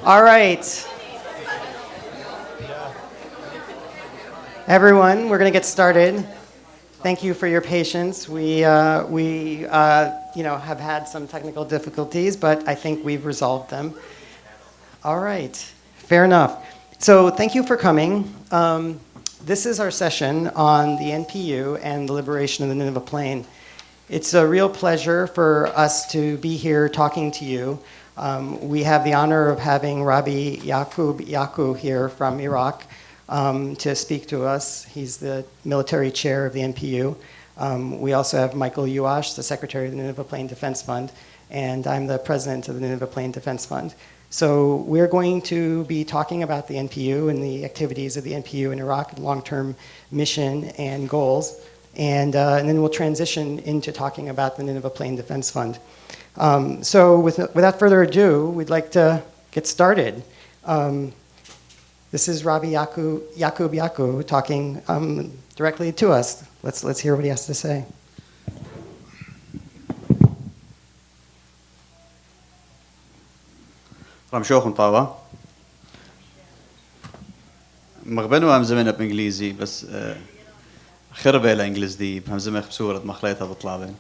All right. Everyone, we're going to get started. Thank you for your patience. We have had some technical difficulties, but I think we've resolved them. All right. Fair enough. So thank you for coming. This is our session on the NPU and the liberation of the Nineveh Plain. It's a real pleasure for us to be here talking to you. We have the honor of having Rabbi Yaku here from Iraq to speak to us. He's the military chair of the NPU. We also have Michael Uash, the secretary of the Nineveh Plain Defense Fund, and I'm the president of the Nineveh Plain Defense Fund. So we're going to be talking about the NPU and the activities of the NPU in Iraq, long-term mission and goals. And then we'll transition into talking about the Nineveh Plain Defense Fund. So without further ado, we'd like to get started. This is Rabbi Yaku talking directly to us. Let's hear what he has to say. رمشوخن طاوة مغبنو هم زمنه بإنجليزي بس خربة الإنجليز دي هم زمن بصورة مخليتها بطلابين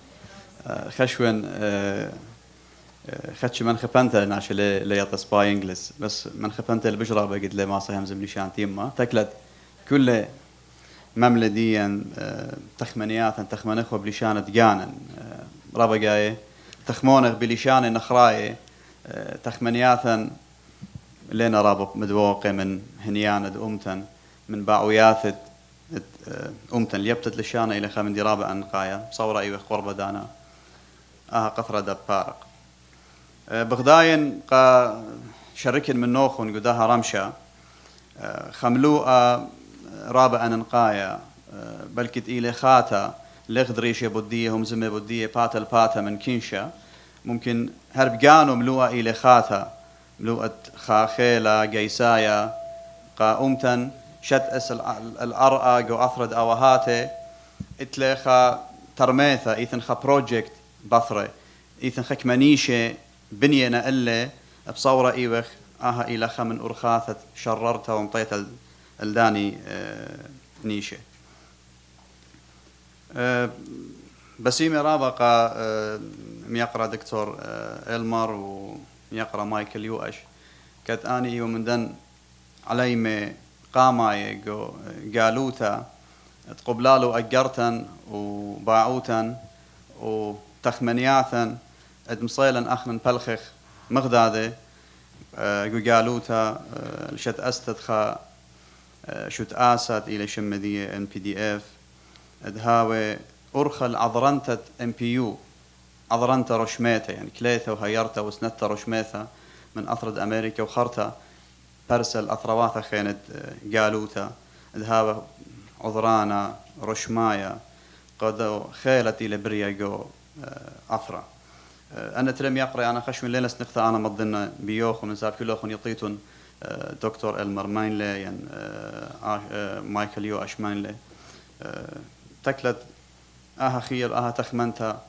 خشون خدش من خبنته ناش اللي يتصباي إنجليز بس من خبنته اللي بجرا بقد لي ما صايم زملي شان تيمة تكلت كل مملة دي تخمنيات تخمنخو بلشانة دجانا رابا جاي تخمونخ بلشانة نخراي تخمنيات لنا رابط مدوقة من هنيان أمتن من باعويات أمتن ليبتت لشانة إلى خامن درابة أنقايا صورة أيوة قربة دانا قطرة دبارق بغداين قا شركن من نوخون قداها رمشة خملوء رابة أنقايا بلكت إلى خاتا لغدريشة بدية هم زمي بدية باتا من كينشا ممكن هربجانو ملوءة إلى خاتا ملوءة خاخيلة جيسايا قا شت اس الأرقى جو أثرد أوهاته اتلخا ترميثا إيثن خا بروجكت بثرة إيثن خك منيشة بنينا إلا بصورة إيوخ إلى خمن أرخاثة شررتها ومطيت الداني نيشة بسيمي رابقة ميقرأ دكتور إلمر وميقرأ مايكل يوأش كانت آني ومن دن عليمي قاماي قالوتا تقبلالو أجرتن وباعوتن وتخمنياثن ادمصيلن أخمن بلخخ مغدادة قالوتا شت أستدخا شت آسات إلى شمدية NPDF ادهاوي أرخل عذرنتت NPU عذرنت رشميته يعني كليته وهيرته وسنته رشميته من أثرد أمريكا وخرته برسل أثرواته خينت قالوتا ادهاوي عذرانا رشمايا قد خيلت إلى برياجو أثرة أنا تلم يقرأ أنا خشم ليلة سنقطة أنا مضنا بيوخ ومن ساب كلوخن يطيتون دكتور إلمر ماينلي يعني مايكل يو أش ماينلي تكلت خير تخمنتها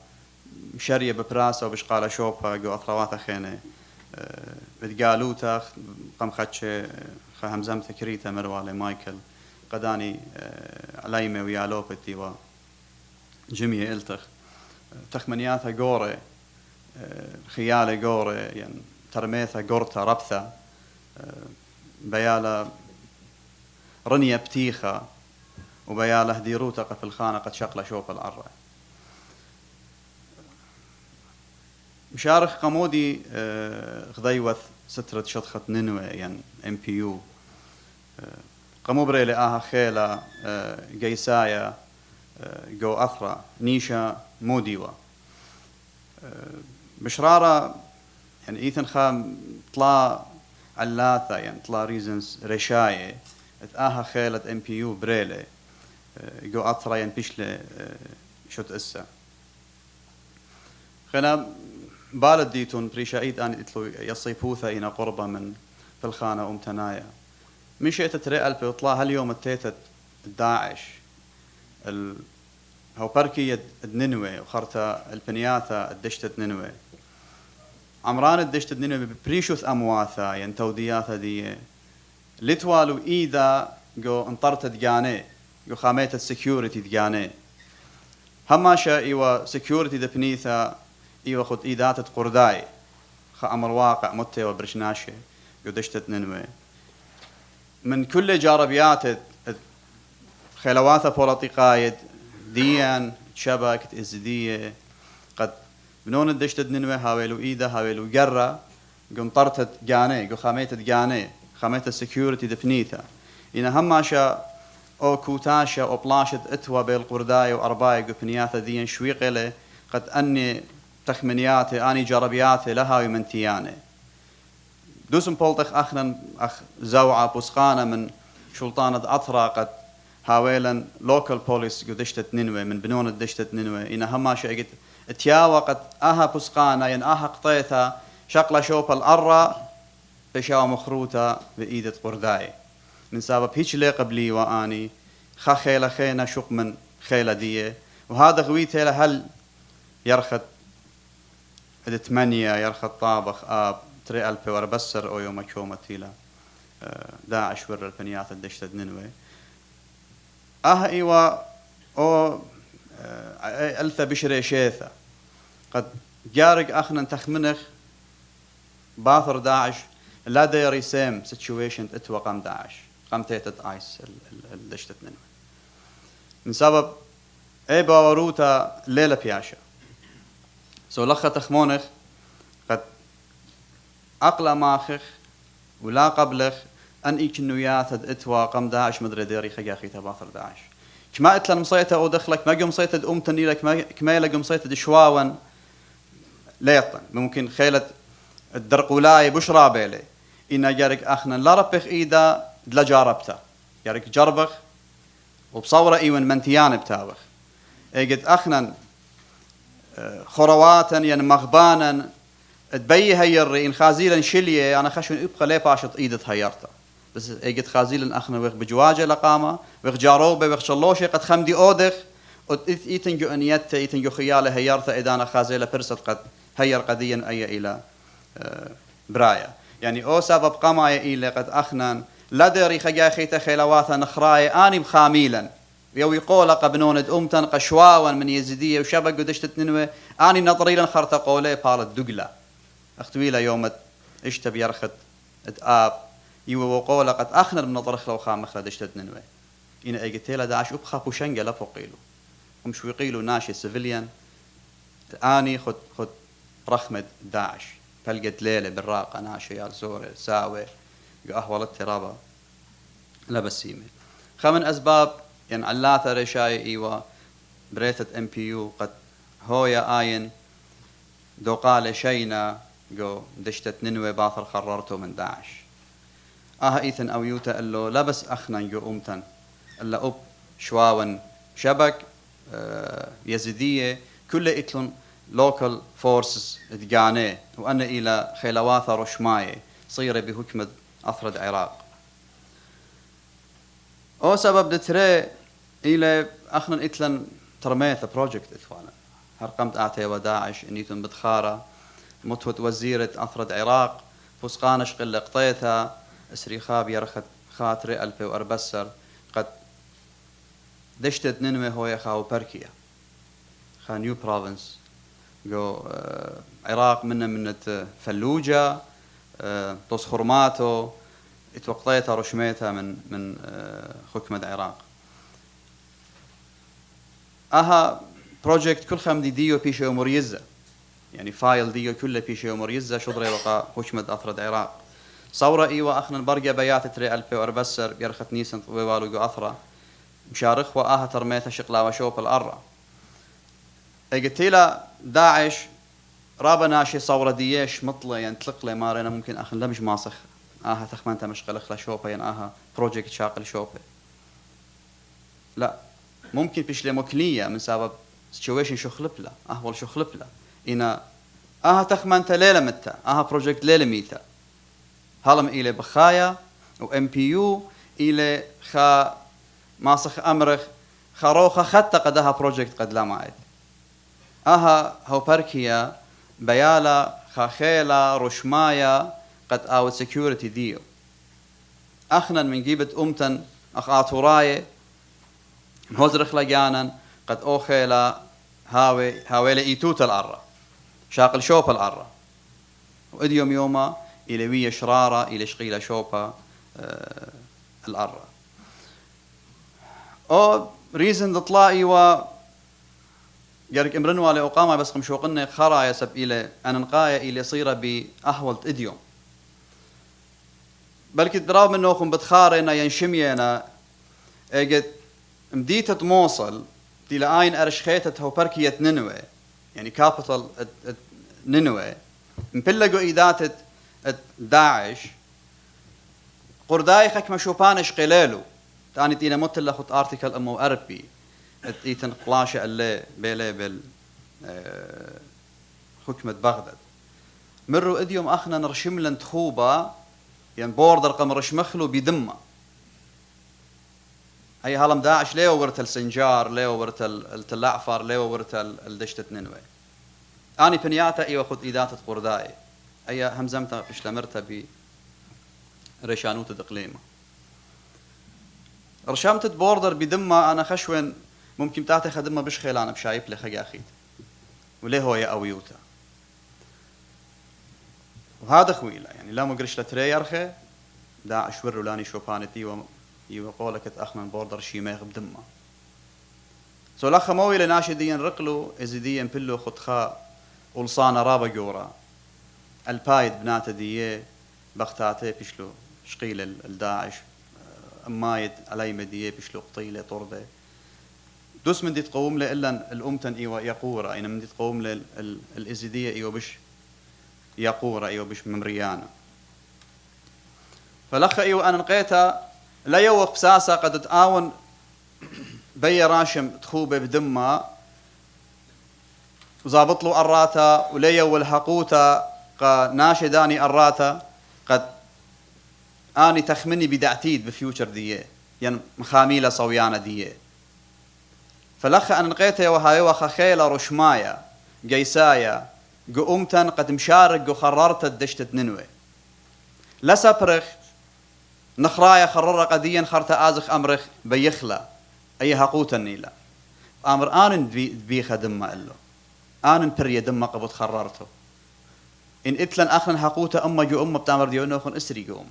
شرية ببراسة وبشقالة شوبها جو أثرواتها خينة بتقالوتا قم خدش خهمزم تكريتا مروالي مايكل قداني عليمة ويالوبتي و جميع إلتخ تخمنياتها قورة خيالة قورة يعني ترميثها قورتا ربثة بيالا رنية بتيخة وبياله ديروتا في الخانة قد شقلة شوف العرة مشارخ قمودي غضيوث سترة شطخة نينوى يعني NPU قموبري لآها خيلة قيسايا جو أثرة نيشا موديوة بشرارة يعني إيثن خام طلع علاثة يعني طلع ريزنز رشاية اتآها خيلة NPU بريلي جو أثرة يعني بيشلي شوت إسا خنا بالد ديتون بريشايد أن إتلو يصيبوثا إنا قربة من في الخانة أمتنايا مشيت تري ألبي وطلع هاليوم التيتت داعش هو بركي نينوى وخرتا البنياثا الدشتت نينوى عمران الدشت نينوى ببريشوث أمواثا ين تودياثا دي لتوالو إيدا جو انطرت دجاني جو خاميت السكيورتي دجاني هماشا إيوا سكيورتي دبنيثا إيوا خد إيدات قرداي خا أمر واقع متى وبرشناشي جو دشت نينوى من كل جاربيات خلواثا بوليتيقايد ديان شبكة إزدية قد بنون الدشت نينوى هاويلو إيدا هاويلو جرة قم طرتت جاني قو خاميت جاني خاميت السكيورتي دفنيتا إن هماشا أو كوتاشا أو بلاشت إتوا بالقرداي وأرباي قو بنياثا ديان شويقلة قد أني تخمنياتي أني جربياتي لها ومنتياني دوسم بولتخ أخنا أخ زوعة بوسقانة من شلطانة أطرا قد هاويلا لوكال بوليس قو دشتت نينوى من بنون الدشتت نينوى إن هماشا قد اتياوى قد أها بوسقانة ين أها قطيتها شقلة شوب الأرة بشاوى مخروطة بإيدة قرداي من سبب هيك لي قبلي وآني خا خيلة خينا شق من خيلة دي وهذا غويته لهل يرخد الثمانية يرخد طابخ آب تري ألبي وربسر أو يوم كومة تيلا داعش ور البنيات الدشتد نينوى إيوا أو ألثا بشري شيثة قد جارق أخنا تخمنخ باثر داعش لا ديري سيم سيتويشن اتوا قام داعش قام تيتت آيس الدشتت نينوى من سبب اي باوروتا ليلة بياشا سو لخة تخمونخ قد أقلا ماخخ ولا قبلخ أن إيكنويات اتوا قام داعش مدري ديري خياخي تباثر داعش كما اتلن مصيته او دخلك ما قم صيتد امتني لك كما قم صيتد شواون ليطن ممكن خيلة الدرقولاي بشرى بيلي إن جارك أخنا لا ربخ إيدا دلا جاربتا جارك جربخ وبصورة إيوان منتيان بتاوخ إيجد أخنا خرواتا ين مغبانا تبي هير إن خازيلا شليه أنا خشون يبقى لي باشط إيدة هيرتا بس إيجد خازيلا أخنا ويخ بجواجة لقامة ويخ جاروبة ويخ شلوشي قد خمدي أودخ إيتنجو أنيتا إيتنجو خيالة هيرتا إذا أنا خازيلا برست قد هير قديا أي إلى برايا يعني أو سبب قمايا إلى قد أخنا لا دري خجا خيتا خيلواثا نخراي آني بخاميلا يوي قولا قبنوند أمتن قشواوا من يزيدية وشبك قدشت نينوى آني نطريلا خرطة قولي بالت دقلا أختويلا يوم اشتب يرخد اتآب يوي وقولا قد أخنا بنطرخ لو خامخ دشت نينوى إن أيقتيلا داعش أبخا بوشنجا لفوقيلو هم شو يقيلوا ناشي سيفيليان آني خد رخمة داعش فلقت ليلة بالراقة ناشيال سوري ساوي قهوة الترابة لا بسيمة خمن أسباب ين علاثة رشاي إيوا بريتة NPU قد هويا آين دوقال شينا جو دشتت نينوى باثر خررته من داعش إيثن أو يوتا اللو لا بس أخنا جو أمتن إلا أب شواون شبك يزيدية كل إتلون local forces اتقاني وأنا إلى خيلواثة رشماية صيرة بحكمة أفرد عراق أو سبب دتري إلى أخنا إتلن ترميث بروجكت إثوانا هرقمت آتي وداعش إنيتن بدخارة متوت وزيرة أفرد عراق فسقانش قل قطيتها اسريخاب يرخت خاطري ألبي وأربسر قد دشتت نينوى هو خاو بركيا خا نيو بروفنس جو عراق من فلوجة توس خرماتو اتوقطيتها رشميتها من حكمة العراق بروجكت كل خمدي ديو بيشو مريزة يعني فايل ديو كله بيشو مريزة شضري وقا حكمة أفرد عراق صورة إيوة أخنا برقة بيات تري ألبي وأربسر بيرخت نيسن ويوالو جو أثرة مشارخ ترميتها شقلا وشوب الأرة اجتيلا داعش رابا ناشي صورة ديش مطلة يعني تلقلي مارينا ممكن أخن لمش ماسخ تخمنتها مشغل خلا شوبة يعني بروجكت شاقل شوبة لا ممكن بيشلي مكلية من سبب سيتويشن شو خلبلا ولا شو خلبلا إنا تخمنتها ليلة متى بروجكت ليلة ميتا هلم إلى بخايا و NPU إلى خا ماسخ أمرخ خروخة خطة قدها بروجكت قد لا معد هو بركيا بيالا خاخيلا رشمايا قد اوت سكيورتي ديو اخنا من جيبت امتن اخ اتوراي هوزرخ لجانا قد اوخيلا هاوي ايتوت الارة شاقل شوب الارة واديوم يوما الى ويا شرارة الى شقيلة شوبا الارة او ريزن دطلائي و جارك امرنوا على اقامة بس قمشوقنا خرا يسب الى اننقايا الى صيرة باهولت اديوم بلكي دراو منوخم بتخارنا ينشمينا اجت مديتة موصل دي لآين ارشخيتة هو بركية نينوى يعني كابيتال نينوى مبلغوا ايدات داعش قرداي خك مشوبانش قلالو تاني تينا متلا خط ارتيكل امو اربي ايتن قلاشة اللي بيلي بال حكمة بغداد مروا اديوم اخنا نرشم لن تخوبة يعني بوردر قم رشمخلو بدمه هي هالم داعش ليه ورت السنجار ليه ورت التلعفر ليه ورت الدشتة نينوى اني بنياتا ايوه خد ايدات قرداي اي همزمتا بشلمرتا بريشانوت دقليمه رشمت بوردر بدمه انا خشون ممكن تاعتي خدمه بشخيل انا بشايف لي خجاخيت وليه هو يا اويوتا وهذا خويله يعني لا مقرش لتري يرخي داعش ورو لاني شوبانتي يقولك اخ من بوردر شيماغ بدمه سو لخ موي لناشدين رقلو ازديين بلو خدخا ولصانا رابا جورا البايد بنات ديه بختاتي بشلو شقيل الداعش امايد علي مديه بشلو قطيله طرده دوس من دي تقوم له الا الامتن ايوا يقورا اين من دي تقوم له الازديه ايوا بش يقورا ايوا بش ممريانا فلخ ايوا انا نقيتها لا يوق بساسة قد تآون بي راشم تخوبة بدمه وزابط له أراتا وليا والحقوتا قا ناشداني أراتا قد آني تخمني بدعتيد بفيوتشر ديه يعني مخاميلة صويانة ديه فلخ أنا نقيتها وهاي وخخيلة رشمايا جيسايا قومتن قد مشارك وخررت الدشتة نينوى لا سبرخ نخرايا خرر قديا خرت ازخ امرخ بيخلا اي هقوت النيلا امر ان بي خدم له ان بري دم قبض خررته ان اتلن اخن هقوت اما جو ام بتامر ديو نوخن اسري جو ام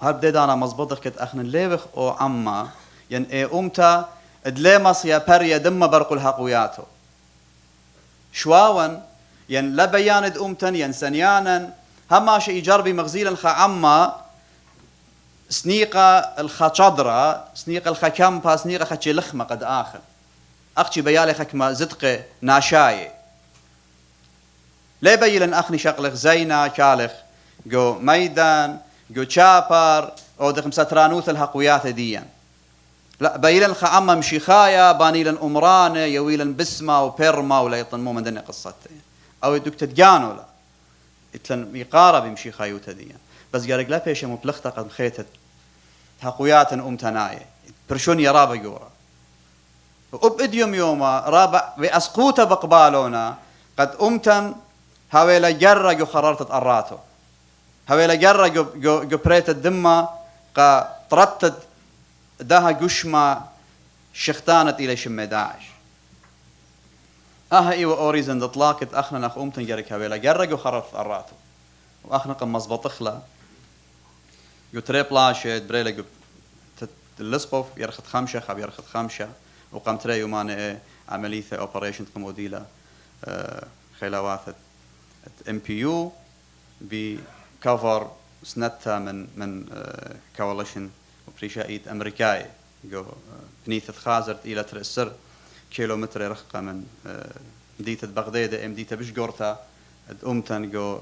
هبدا انا مزبطك كت اخن ليبخ او عما ين اي امتا ادليمس يا بري دم برق الحقوياته شواون ين لا بياند امتن ين سنيانا هما شيء جربي مغزيلا الخا عما سنيقة الخا شدرة سنيقة الخا كامبا سنيقة خا لخمة قد آخر أختي بيالي خكما زدقة ناشاية ليه بيلن أخني شقلخ زينة شالخ جو ميدان جو شابر أو دخم سترانوث الحقويات ديا لا بيلن الخا عما مشيخايا بانيلن أمرانة يويلن بسمة وبيرما ولا يطنمو من دنيا قصته أو يدوك تتجانو لا اتلن يقارب يمشي خايوتا ديا بس قالك لا بيش مبلغتا قد خيتت حقويات امتناية برشون يا رابا جورا واب اديوم يوما رابع باسقوتا بقبالونا قد امتن هاويلا جرى جو خررت اراتو هاويلا جرى جو بريت الدمة قا طرتت داها قشمة شختانت الى شم داعش ايوه اوريزن اطلاقت اخنا ناخ امتن جرك هاويلا جرى جو خررت اراتو واخنا قم مزبط اخلا جو تريبلاشت بريلا جو اللسقف يرخد خمشة خاب يرخد خمشة وقام تري يومان عملية اوبريشن قموديلا خلاوات NPU بكفر سنتها من كواليشن وبريشايت امريكاي جو بنيث خازرت الى ترسر كيلومتر رخقة من مدينة بغداد مدينة بشقورتا امتن جو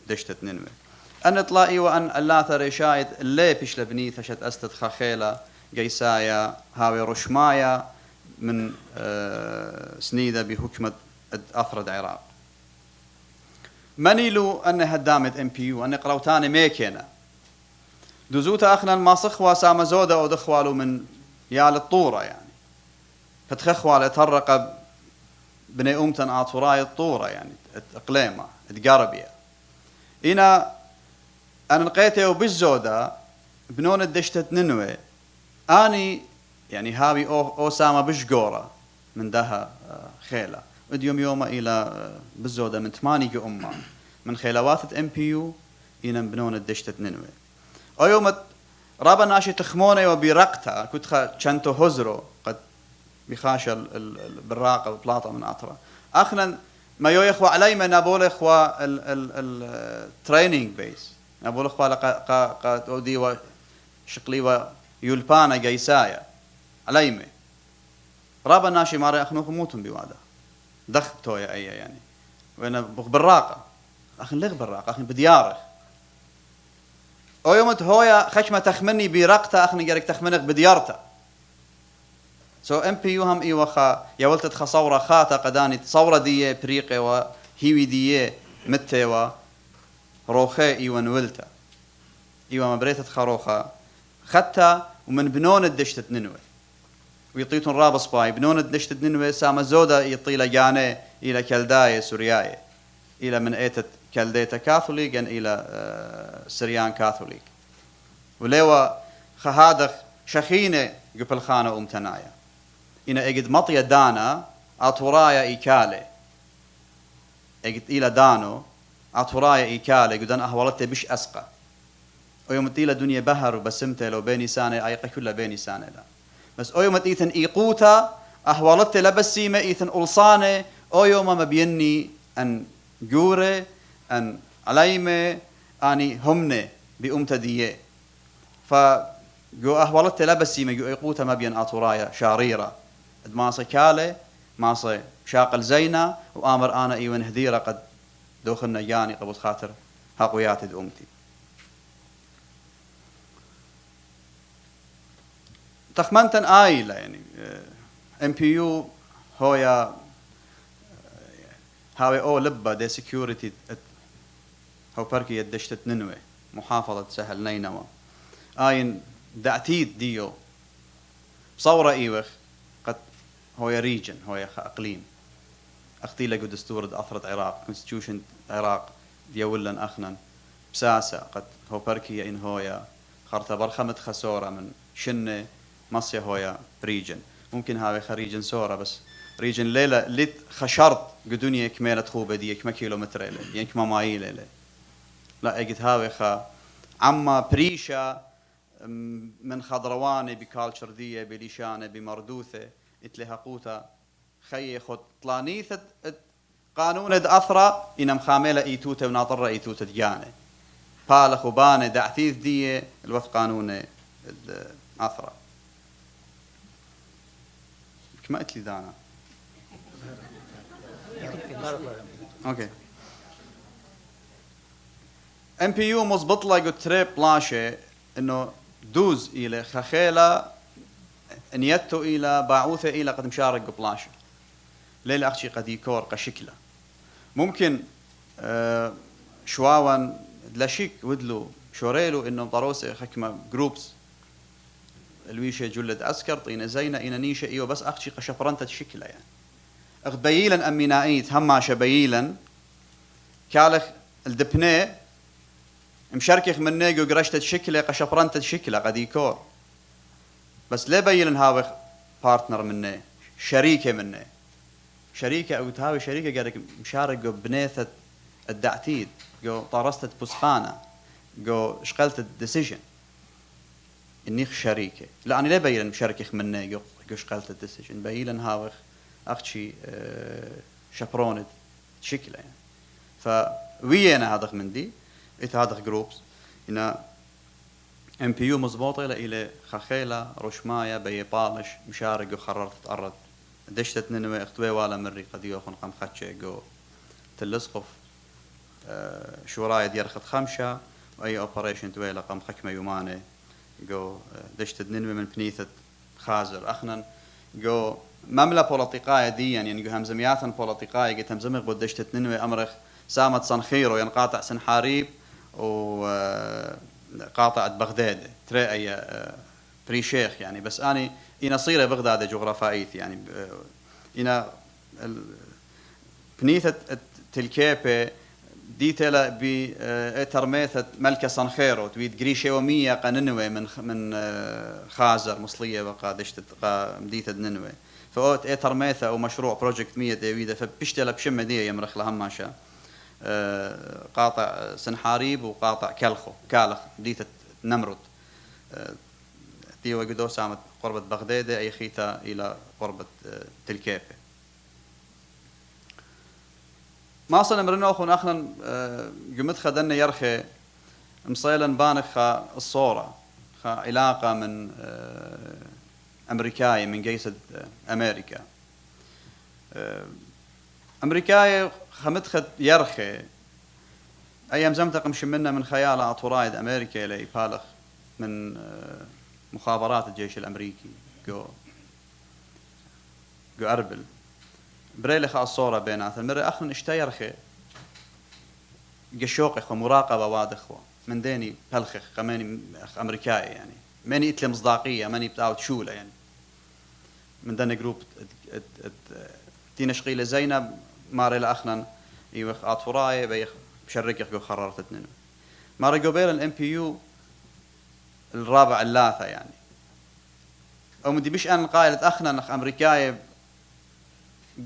دشتت نينوى أن طلائي وأن اللاثة ريشايت اللي بيش لبني ثشت أستد خخيلة جيسايا هاوي رشمايا من سنيدة بحكمة أفرد عراق منيلو أن هدامة NPU أن قروتاني ميكينا دوزوتا أخنا ما صخوا سامزودة أو دخوالو من يال الطورة يعني فتخخوال يترق بني أمتن آطوراي الطورة يعني إقليمة تقربية إنا أنا نقيته وبالزودة بنون الدشتة نينوى أني يعني هابي أو سامة بشقورة من دها خيلة وديوم يوم إلى بالزودة من 8 أمة من خيلوات NPU إنا بنون الدشتة نينوى أو يوم رابا ناشي تخموني وبيرقتها كنت شنتو هزرو قد بخاش بالراقة ببلاطة من أطرا أخنا ما يخوى علي ما نقول إخوة الترينينج بيس نقول إخوة قا ودي شقلي ويلبانا جيسايا علي ما رابا ناشي ماري أخنوكم موتم بوادا دخبتو يا أي يعني وأنا بالراقة أخن لغ بالراقة أخن بديارخ أو يوم هويا خشمة تخمني برقتها أخني جارك تخمنك بديارته سو NPU هم إيوخا يولتت خصورة خاتا قداني صورة دي بريقة وهيوي دي متى وروخي إيوان ولتا إيوان مبريتت خروخا ختا ومن بنون الدشتة نينوى ويطيتون رابص باي بنون الدشتة نينوى ساما زودا يطيلا جاني إلى كالداية سورياية إلى من إيتت كالديتا كاثوليك إلى سريان كاثوليك وليوا خهادخ شخينة قبل خانة أمتنايا إنا إجد مطيا دانا أطورايا إيكالي إجد إلى دانو أطورايا إيكالي قدان أهولته بش أسقى ويوم تيلا دنيا بهر وبسمته لو بيني سانة أيقى كلها بيني سانة لا بس أيوم تيثن إيقوتا أهولته لبسيمة إيثن ألصانة أيوم ما بيني أن جوري أن عليمة أني همني بأمتا ديه فجو أهولته لبسيمة جو إيقوتا ما بين أطورايا شاريرة ماسة كالة ماسة شاقل زينة وآمر أنا إيوان هديرة قد دوخلنا جاني قبل خاطر هاقويات أمتي تخمنتن آيلة يعني NPU هويا هاوي أو لبا دي سيكيورتي هو بركي يدشتت نينوى محافظة سهل نينوى آين دعتيد ديو بصورة إيوخ قد هو ريجن هو اقليم اختي لقوا دستور اثرت عراق كونستيوشن عراق ديولن اخنا بساسه قد هو بركي ان هويا خرطه برخمت خسوره من شنه مصيا هويا ريجن ممكن هاوي خريجن سوره بس ريجن ليله ليت خشرت قدوني كميله خوبه دي كما كيلومتر له يعني كما مايل له لا اجت هاوي خا عما بريشا من خضرواني بكالتشر دي بليشانه بمردوثه اتلها قوتا خي خد طلانيث قانون اثرى ان مخامله ايتوته وناطره ايتوته ديانه بالخ وبانه دعثيث دي الوفق قانون اثرى كما قلت لي دانا اوكي NPU مزبط له قلت تريب بلاشه انه دوز الى خخيله نيته الى باعوثه الى قد مشارك بلاشه ليلة أختي قد يكور قشكله ممكن شواون دلاشيك ودلو شوريلو إنه ضروسة حكمة جروبس الويشة جلد أسكر طينة زينة إنا نيشة إيوه بس أختي قشفرنتة شكله يعني أخبيلا أمينائيت هما شبيلا كالخ الدبنة مشاركخ من نيجو قرشتة شكله قشفرنتة شكله قد يكور بس ليه بيلن هاوخ بارتنر منه شريكة منه شريكة أو تهاوي شريكة قالك مشارك جو بنيثة الدعتيد جو طارستة بسقانة جو شقلت الديسيجن إني شريكة لا أنا ليه بيلن مشاركة منه جو شقلت الديسيجن بيلن هاوخ أختي شابرونت شكله يعني فوينا هذا من دي هذا جروبس إن NPU مزبوطة إلى خخيلة رشماية بيبالش مشارك وخررت تقرد دشتت نينوى اختوي والا مري قد يوخن قم خدشة جو تلسقف شوراي ديار خد خمشة وأي أوبريشن تويلا قم خكمة يومانة جو دشتت نينوى من بنيثة خازر أخنا جو مملة بوليتيقاية دي يعني جو همزمياتن بوليتيقاية قد همزمي قد دشتت نينوى أمرخ سامت صنخيرو ينقاطع سنحاريب و قاطعة بغداد ترى أي بريشيخ يعني بس أنا إنا صيرة بغداد جغرافية يعني إنا بنيثة تلكيبة ديتلا ترميثة ملكة صنخيرو تويد قريشة يومية قننوي من خازر مصلية بقى دشت مديثة ننوي فأوت ترميثة أو مشروع بروجكت 100 ديويدة فبشتلا بشمة دي يمرخ لها ماشا قاطع سنحاريب وقاطع كالخ ديتة نمرد ديو قدو سامت قربة بغداد أي خيتا إلى قربة تلكيبة ما صلنا مرنو أخونا أخنا قمت خدنا يرخي مصيلا بانخ الصورة علاقة من أمريكاي من جيسد أمريكا أمريكاي خمت يرخي أيام زمتق مشمنا من خيال أطورايد أمريكا إلى بالغ من مخابرات الجيش الأمريكي جو أربل بريلخ الصورة بينات المرة أخن اشتيرخي قشوق مراقبة وادخوا من ديني بلخخ قماني أمريكاي يعني ماني إتلي مصداقية ماني بتاعت شولة يعني من دنا جروب تينا شقيلة زينب ماري لأخنا يوخ أطوراي بيخ بشرك يخو خررت اتنين ماري قبيل NPU الرابع اللاثة يعني أو مدي بيش أنا قايلة أخنا نخ أمريكاي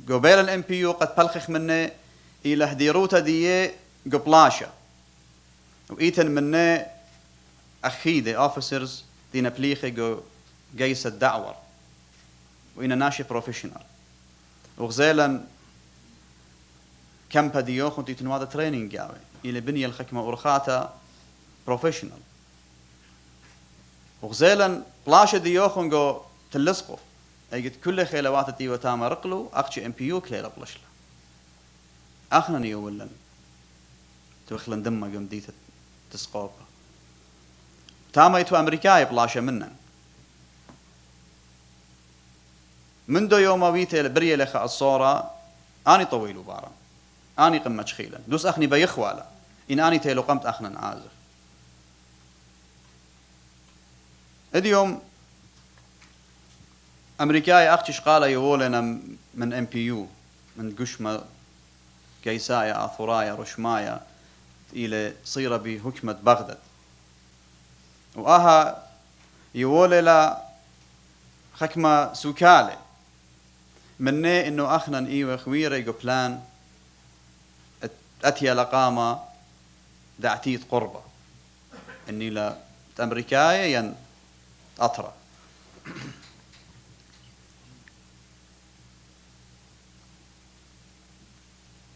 قبيل NPU قد بلخخ مني إلى هديروتا دي قبلاشا وإيتن مني أخيدة officers دينا بليخي جو جيس الدعور وإنا ناشي بروفيشنال وغزيلا كمبا ديو خنتي تنوادا تريننج جاوي إلى بنية الخكمة ورخاتا بروفيشنال وغزيلا بلاشا ديو خنجو تلسقو أيقت كل خيلوات ديو تاما رقلو أخشي NPU كليلا بلشلا أخنا نيو ولن توخلن دمه قم ديت تسقوبا تاما يتو أمريكاي بلاشا منن منذ يوم ويتي بريه لخ الصورة أني طويل وبارم أني قمة شخيلا دوس أخني بيخوالا إن أني تيلو قمت أخنا عازف إذ يوم أمريكاي أختش قال يولنا من NPU من قشمة قيسايا أثورايا رشمايا إلى صيرة بحكمة بغداد وآها يولي لا حكمة سوكالي مني إنه أخنا إيوه خويرة يقو بلان أتيا لقامة دعتيت قربة إني لا أمريكايا ين أطرى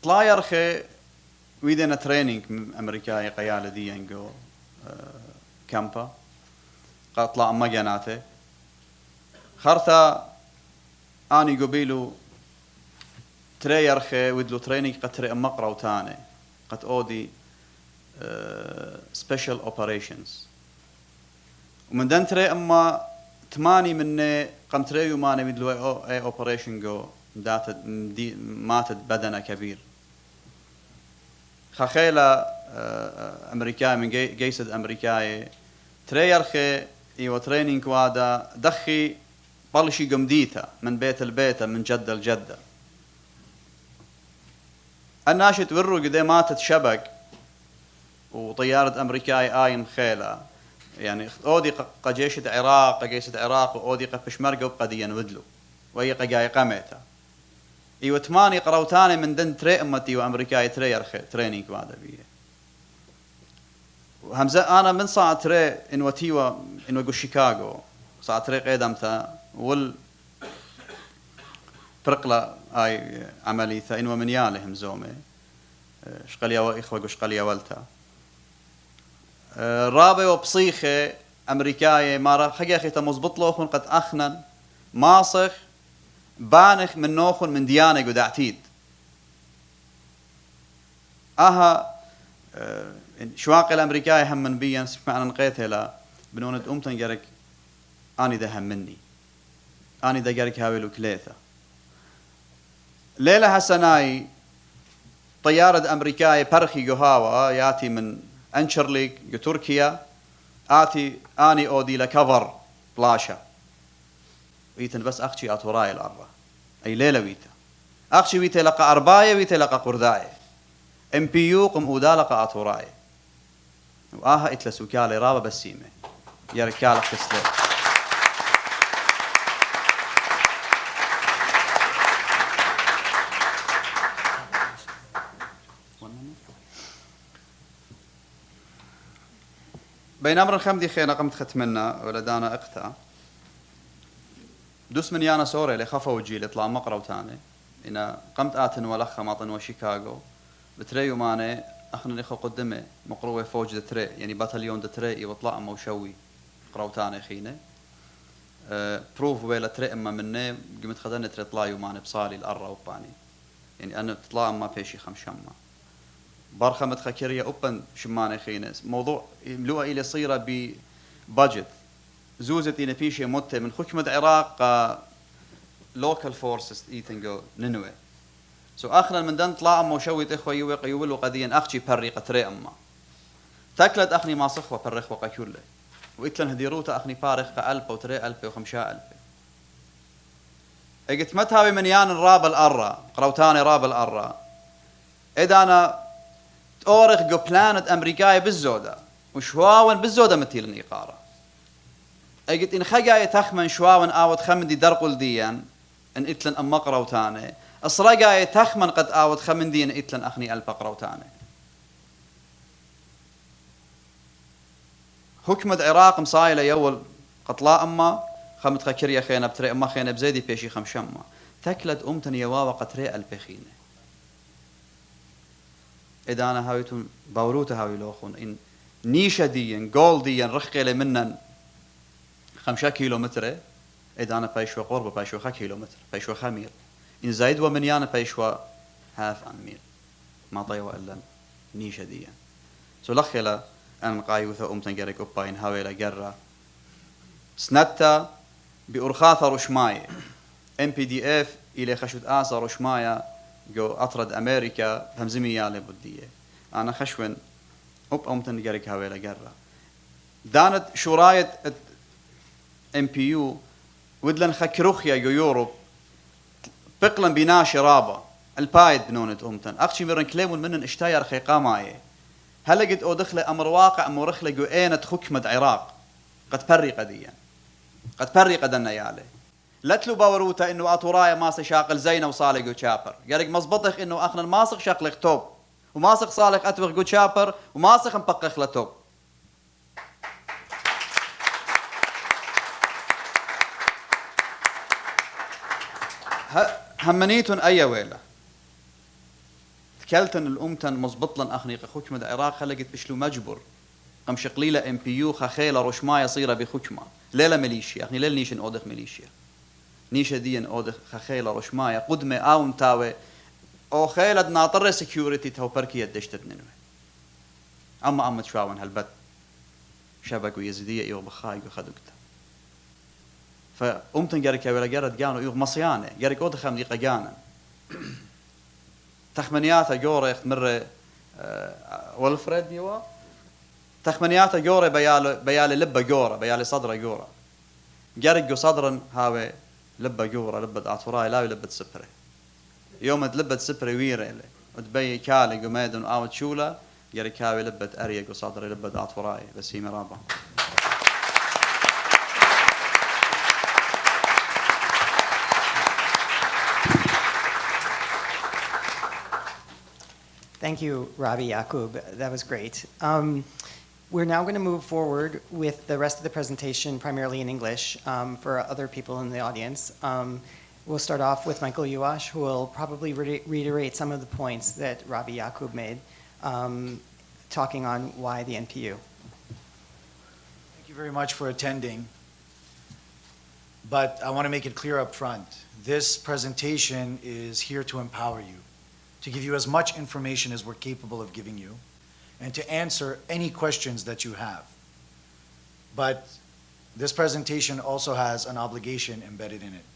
طلع يرخي ويدنا ترينينج أمريكاي قيالة دي ينجو كامبا قطلع مجاناته خرطة أني قبيلو تري يرخي ويدلو ترينينج قد تري مقرأ وتاني قد أودي special operations ومن دن تري أما تماني مني قم تري يوماني ويدلو أي operation جو ماتت بدنه كبير خخيلة أمريكاي من جيسد أمريكاي تريرخي إيوه ترينينج وادا دخي بلشي قمديتا من بيت البيت من جدة لجدة الناشط ورو قدي ماتت شبك وطيارة أمريكاي آيم خيلة يعني أودي قجيشة عراق قجيشة عراق وأودي قبشمرقة وقديا ودلو وهي قجاي قميتا إيوه تماني قروتاني من دن تري أمتي وأمريكاي تريرخي ترينينج وادا بيه همزة أنا من صاع تري إنه تيوا إنه يقول شيكاغو صاع تري قيدمتا وال برقلة أي عملية إنه من يالهم زومي شقليا وإخوة قشقليا والتا رابع وبصيخة أمريكاي ما خجاخي تمزبط لوخن قد أخنن ماسخ بانخ من نوخن من ديانة قدعتيد أها شواق الأمريكاي هم من بيان سمعنا نقيتها لا بنوند أمتن جرك أني ده هم مني أني ده جرك هاوي وكليثة ليلة هسناي طيارة أمريكاي برخي جهاوة ياتي من أنشرليك تركيا آتي أني أودي لكفر بلاشا ويتن بس أختي أتوراي الأرض أي ليلة ويتا أخشي ويتلقى أرباية ويتلقى قرداية NPU قم أودالقى أطوراية وآها إتلسو كالي رابا بسيمة يا ركالة كسلي بين أمر خمدي خينا قمت ختمنا ولدانا اقتا دوس من يانا سوري اللي خفوا وجيل اطلع مقرا وتاني إن قمت آتن ولخا ماطن وشيكاغو بتريو ماني أخنا نخو قدمي مقروة فوج دتري يعني باتليون دتري وطلع أما وشوي قراوتاني خيني بروف ويلا تري أما مني قمت خدني تري طلع يوماني بصالي الأرى وباني يعني أنا تطلع أما بيشي خمشما برخة متخكرية أوبن شماني خيني موضوع ملوء إلي صيرة ببادجت زوزت إلي بيشي موتة من حكمة العراق local forces إيتنجو نينوي سو آخرا من دن طلع أما وشويت إخوة يوقع يولو قديا أخشي بريقة تري أما تاكلت أخني ما صخوة بريخ وقا كله وإتلن هديروتا أخني باريخ قا وتري ألبة وخمشا ألبة إجت متهاوي من يان الراب الأرى قروتاني راب الأرى إذا أنا تورخ جو بلانت أمريكاية بالزودة وشواون بالزودة متيل الإقارة أجت إن خجاية تخمن شواون آوت خمدي درقل ديان إن إتلن أما قروتاني أسرقاية تخمن قد آوت خمن ديان إتلن أخني ألبا قروتاني حكمة عراق مصايلة يول قطلاء أما خمت خكرية خينا بتري أما خينا بزيدي بيشي خمشما تكلت أمتن يواوا قطري البخينة إذا أنا هاويتون باوروتا هاوي لوخون إن نيشة ديان جول ديان رخيلة منن 5 كيلومتر إذا أنا بيشوا قرب بيشوا 5 كيلومتر بيشوا 5 ميل إن زايد ومن يانا بيشوا هاف عن ميل ما طيوا إلا نيشة ديان سو لخيلة أن قايوثا أمتن جريك أباين هاويلا جرة سنتا بأرخاثة رشماية NPDF إلى خشوت آسا رشماية جو أطرد أمريكا همزمية لبدية أنا خشون أمتن جريك هاويلا جرة دانت شراية NPU ودلن خكروخيا جو يوروب بقلن بناشي رابا البايد بنونت أمتن أخشي مرن كليمون منن اشتاير خيقا معي هلا قد أدخل أمر واقع مرخلة جو أينت حكمة عراق قد بري قديا قد بري قدنا يالي لا تلو باوروتا إنه أطورايا ماسي شاقل زينة وصالح جو شابر قالك مزبطخ إنه أخنا ماسخ شاقلك توب وماسخ صالح أتوغ جو شابر وماسخ مبقخ لتوب همنيتن أي ويلة كلتن الأمتن مزبطلن أخني خشمة العراق خلقت بشلو مجبر قم شقليلة NPU خخيلة رشماية صيرة بخشمة ليلة ميليشيا أخني ليل نيشن أودخ ميليشيا نيشة دين أودخ خخيلة رشماية قدمة آون تاوي أو خيلة ناطرة سكيورتي تاو بركية دشتت نينوي أما تشواون هالبت شبكو يزيدية إيو بخاي وخدوكتا فأمتن جارك ولا جارت جانو إيو مصيانة جارك أودخ أمريكا جانا تخمنياتا جورة يختمر والفريد يوا تخمنياتا جورة بيالي لبة جورة بيالي صدرة جورة جارك جو صدرا هاوي لبة جورة لبة أطفراي لا لبة سبري يوم لبة سبري ويرة وتبي كالي جو ميدن أو تشولا جارك هاوي لبة أريا جو صدرة لبة أطفراي بس هي مرابا Thank you, Ravi Yaqub. That was great. We're now going to move forward with the rest of the presentation, primarily in English, for other people in the audience. We'll start off with Michael Yuash, who will probably reiterate some of the points that Ravi Yaqub made, talking on why the NPU. Thank you very much for attending. But I want to make it clear up front. This presentation is here to empower you, to give you as much information as we're capable of giving you, and to answer any questions that you have. But this presentation also has an obligation embedded in it,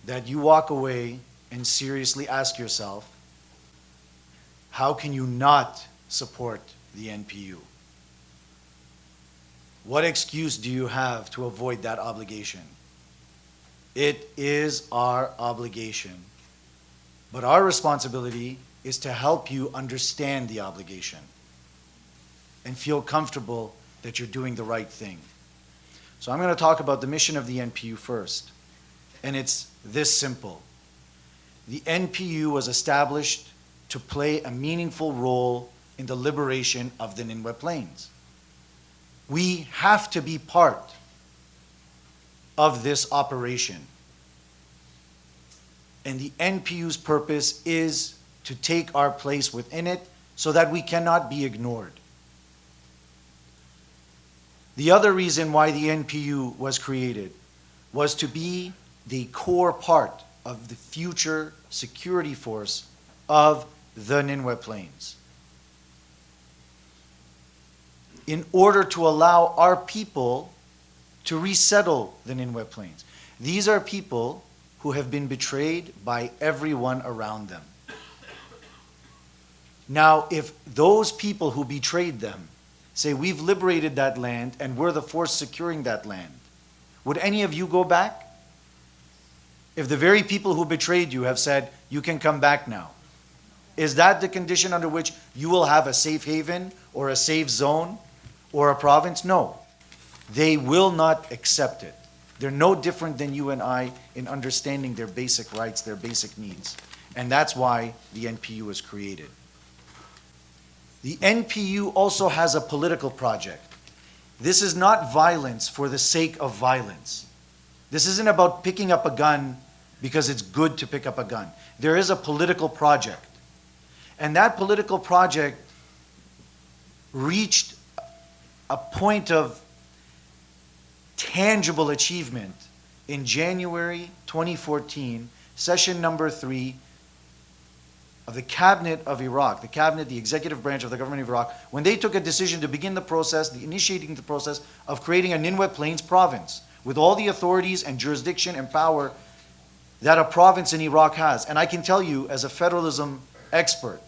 that you walk away and seriously ask yourself, how can you not support the NPU? What excuse do you have to avoid that obligation? It is our obligation But our responsibility is to help you understand the obligation and feel comfortable that you're doing the right thing. So I'm going to talk about the mission of the NPU first. And it's this simple. The NPU was established to play a meaningful role in the liberation of the Nineveh Plains. We have to be part of this operation. And the NPU's purpose is to take our place within it so that we cannot be ignored. The other reason why the NPU was created was to be the core part of the future security force of the Nineveh Plains. In order to allow our people to resettle the Nineveh Plains. These are people who have been betrayed by everyone around them. Now, if those people who betrayed them say, we've liberated that land and we're the force securing that land, would any of you go back? If the very people who betrayed you have said, you can come back now, is that the condition under which you will have a safe haven or a safe zone or a province? No. They will not accept it. They're no different than you and I in understanding their basic rights, their basic needs. And that's why the NPU was created. The NPU also has a political project. This is not violence for the sake of violence. This isn't about picking up a gun because it's good to pick up a gun. There is a political project. And that political project reached a point of tangible achievement in January 2014, session number 3 of the Cabinet of Iraq, the Cabinet, the executive branch of the government of Iraq, when they took a decision to begin the process, initiating the process of creating a Nineveh Plains province with all the authorities and jurisdiction and power that a province in Iraq has. And I can tell you, as a federalism expert,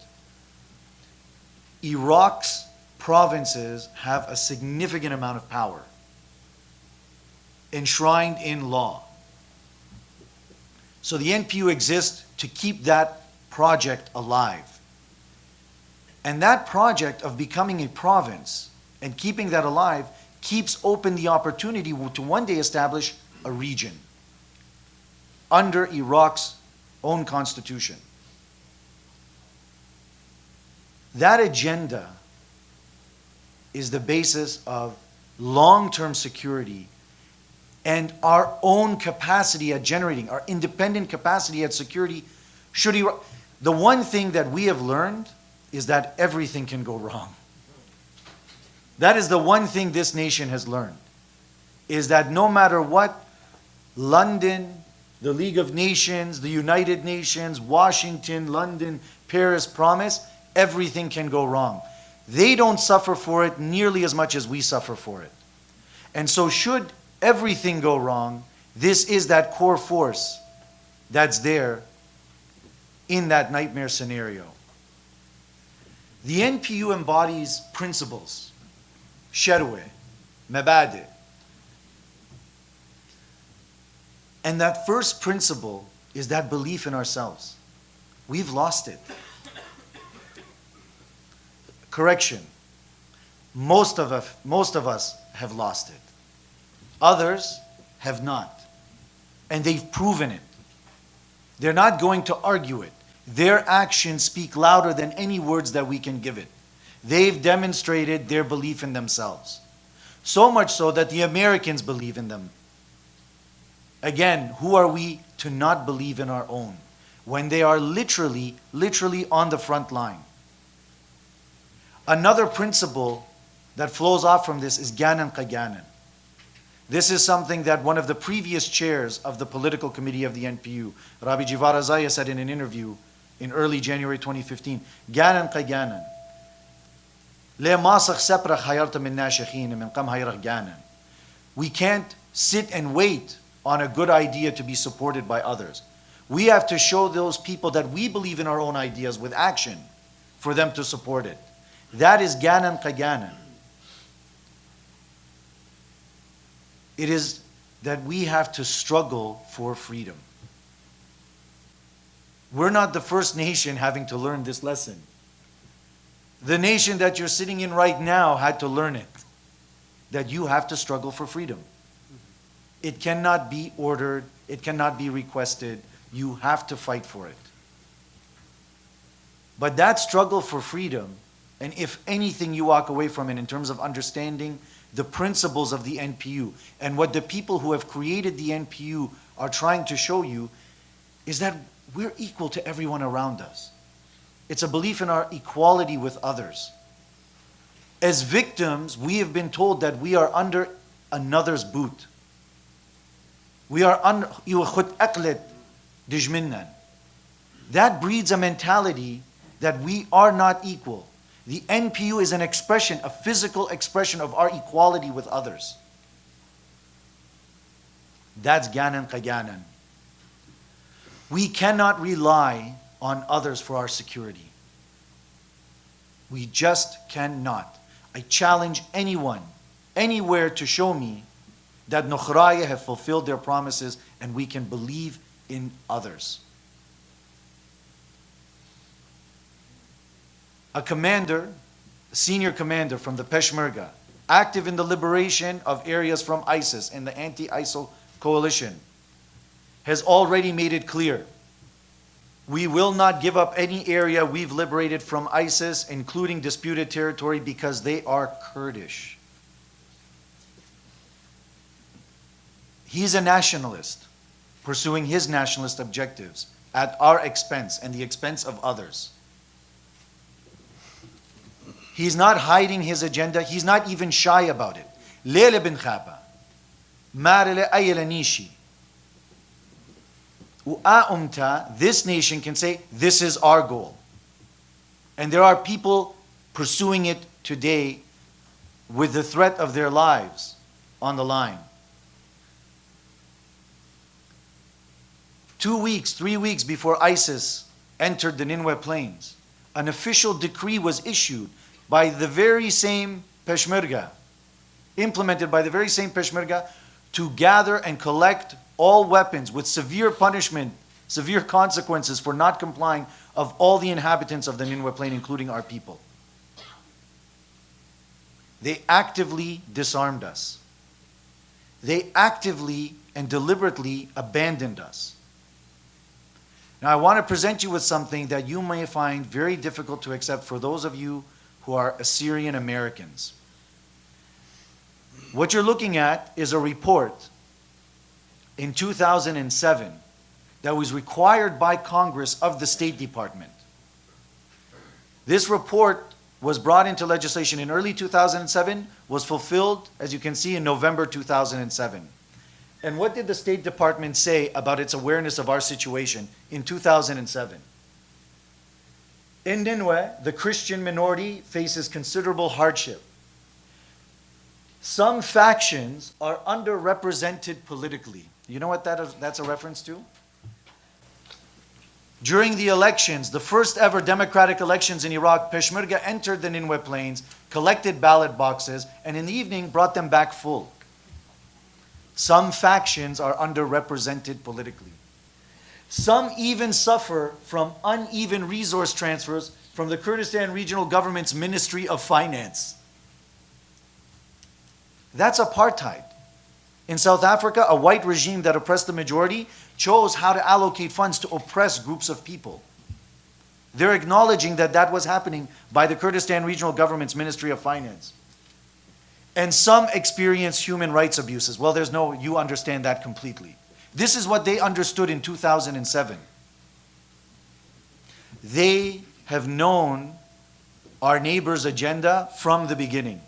Iraq's provinces have a significant amount of power enshrined in law. So the NPU exists to keep that project alive. And that project of becoming a province and keeping that alive keeps open the opportunity to one day establish a region under Iraq's own constitution. That agenda is the basis of long-term security and our own capacity at generating, our independent capacity at security. Should Iraq, the one thing that we have learned is that everything can go wrong. That is the one thing this nation has learned, is that no matter what London, the League of Nations, the United Nations, Washington, London, Paris promise, everything can go wrong. They don't suffer for it nearly as much as we suffer for it. And so should everything go wrong, this is that core force that's there in that nightmare scenario. The NPU embodies principles, sharwe, mabadi. And that first principle is that belief in ourselves. We've lost it. Correction. Most of us have lost it. Others have not. And they've proven it. They're not going to argue it. Their actions speak louder than any words that we can give it. They've demonstrated their belief in themselves. So much so that the Americans believe in them. Again, who are we to not believe in our own when they are literally on the front line? Another principle that flows off from this is ganan qaganan. This is something that one of the previous chairs of the political committee of the NPU, Rabbi Jivar Azaya, said in an interview in early January 2015. Ganan qaganan. We can't sit and wait on a good idea to be supported by others. We have to show those people that we believe in our own ideas with action for them to support it. That is ganan qaganan. It is that we have to struggle for freedom. We're not the first nation having to learn this lesson. The nation that you're sitting in right now had to learn it, that you have to struggle for freedom. It cannot be ordered, it cannot be requested, you have to fight for it. But that struggle for freedom, and if anything you walk away from it in terms of understanding the principles of the NPU and what the people who have created the NPU are trying to show you, is that we're equal to everyone around us. It's a belief in our equality with others. As victims, we have been told that we are under another's boot. We are under that breeds a mentality that we are not equal. The NPU is an expression, a physical expression of our equality with others. That's ganan kaganan. We cannot rely on others for our security. We just cannot. I challenge anyone, anywhere to show me that Nukhraya have fulfilled their promises and we can believe in others. A commander, a senior commander from the Peshmerga, active in the liberation of areas from ISIS and the anti-ISIL coalition, has already made it clear, we will not give up any area we've liberated from ISIS, including disputed territory, because they are Kurdish. He's a nationalist, pursuing his nationalist objectives at our expense and the expense of others. He's not hiding his agenda. He's not even shy about it. Lele bin Khaba, Marele ayela nishi. This nation can say, this is our goal. And there are people pursuing it today with the threat of their lives on the line. 2 weeks, 3 weeks before ISIS entered the Nineveh plains, an official decree was issued by the very same Peshmerga, implemented by the very same Peshmerga, to gather and collect all weapons with severe punishment, severe consequences for not complying of all the inhabitants of the Nineveh plain, including our people. They actively disarmed us. They actively and deliberately abandoned us. Now I want to present you with something that you may find very difficult to accept for those of you who are Assyrian Americans. What you're looking at is a report in 2007 that was required by Congress of the State Department. This report was brought into legislation in early 2007, was fulfilled, as you can see, in November 2007. And what did the State Department say about its awareness of our situation in 2007? In Nineveh, the Christian minority faces considerable hardship. Some factions are underrepresented politically. You know what that's a reference to? During the elections, the first ever democratic elections in Iraq, Peshmerga entered the Nineveh plains, collected ballot boxes, and in the evening brought them back full. Some factions are underrepresented politically. Some even suffer from uneven resource transfers from the Kurdistan Regional Government's Ministry of Finance. That's apartheid. In South Africa, a white regime that oppressed the majority chose how to allocate funds to oppress groups of people. They're acknowledging that that was happening by the Kurdistan Regional Government's Ministry of Finance. And some experience human rights abuses. Well, you understand that completely. This is what they understood in 2007. They have known our neighbor's agenda from the beginning.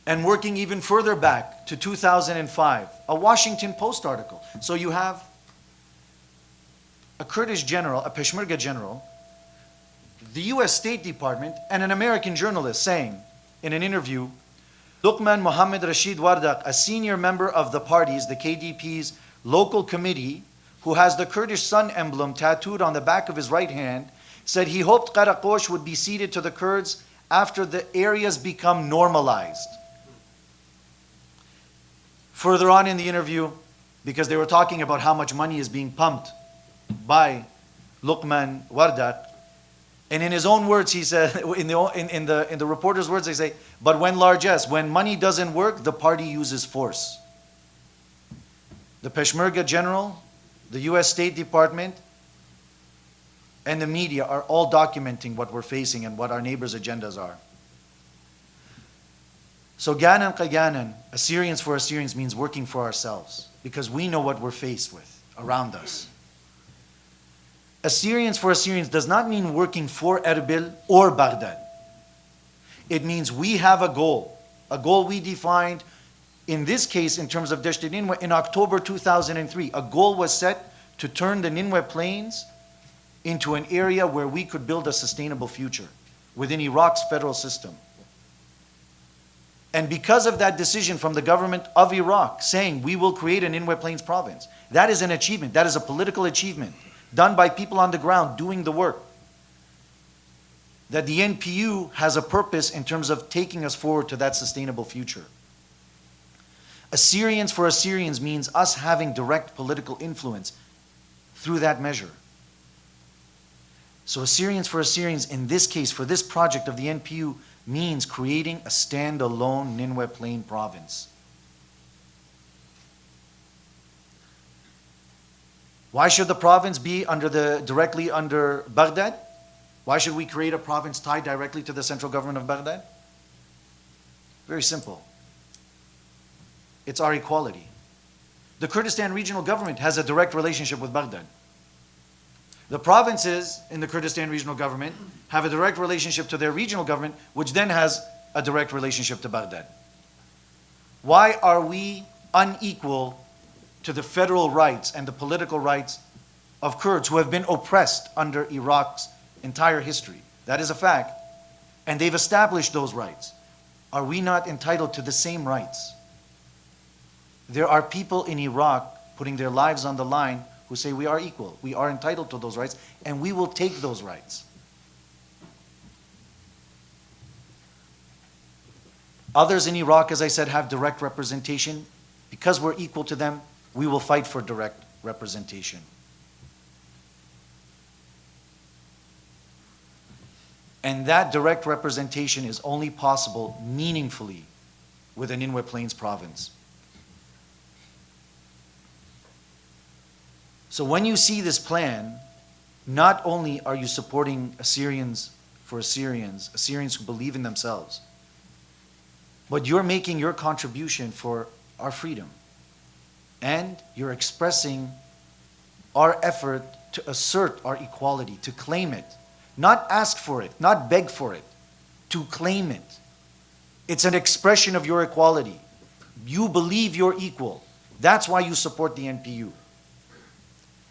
And working even further back to 2005, a Washington Post article. So you have a Kurdish general, a Peshmerga general, the US State Department, and an American journalist saying in an interview, Luqman Mohammed Rashid Wardak, a senior member of the party's, the KDP's local committee, who has the Kurdish sun emblem tattooed on the back of his right hand, said he hoped Karakosh would be ceded to the Kurds after the areas become normalized. Further on in the interview, because they were talking about how much money is being pumped by Luqman Wardak. And in his own words, he said, in the reporter's words, they say, but when largesse, when money doesn't work, the party uses force. The Peshmerga general, the US State Department, and the media are all documenting what we're facing and what our neighbors' agendas are. So Ganan Qaganan, Assyrians for Assyrians, means working for ourselves, because we know what we're faced with around us. Assyrians for Assyrians does not mean working for Erbil or Baghdad. It means we have a goal we defined, in this case, in terms of Dasht Nineveh, in October 2003. A goal was set to turn the Nineveh Plains into an area where we could build a sustainable future within Iraq's federal system. And because of that decision from the government of Iraq saying we will create a Nineveh Plains province, that is an achievement, that is a political achievement done by people on the ground doing the work. That the NPU has a purpose in terms of taking us forward to that sustainable future. Assyrians for Assyrians means us having direct political influence through that measure. So Assyrians for Assyrians, in this case, for this project of the NPU, means creating a standalone Nineveh Plain province. Why should the province be directly under Baghdad? Why should we create a province tied directly to the central government of Baghdad? Very simple. It's our equality. The Kurdistan regional government has a direct relationship with Baghdad. The provinces in the Kurdistan regional government have a direct relationship to their regional government, which then has a direct relationship to Baghdad. Why are we unequal to the federal rights and the political rights of Kurds who have been oppressed under Iraq's entire history? That is a fact. And they've established those rights. Are we not entitled to the same rights? There are people in Iraq putting their lives on the line who say we are equal, we are entitled to those rights, and we will take those rights. Others in Iraq, as I said, have direct representation. Because we're equal to them, we will fight for direct representation. And that direct representation is only possible meaningfully with a Nineveh Plains province. So when you see this plan, not only are you supporting Assyrians for Assyrians, Assyrians who believe in themselves, but you're making your contribution for our freedom. And you're expressing our effort to assert our equality, to claim it. Not ask for it, not beg for it, to claim it. It's an expression of your equality. You believe you're equal. That's why you support the NPU.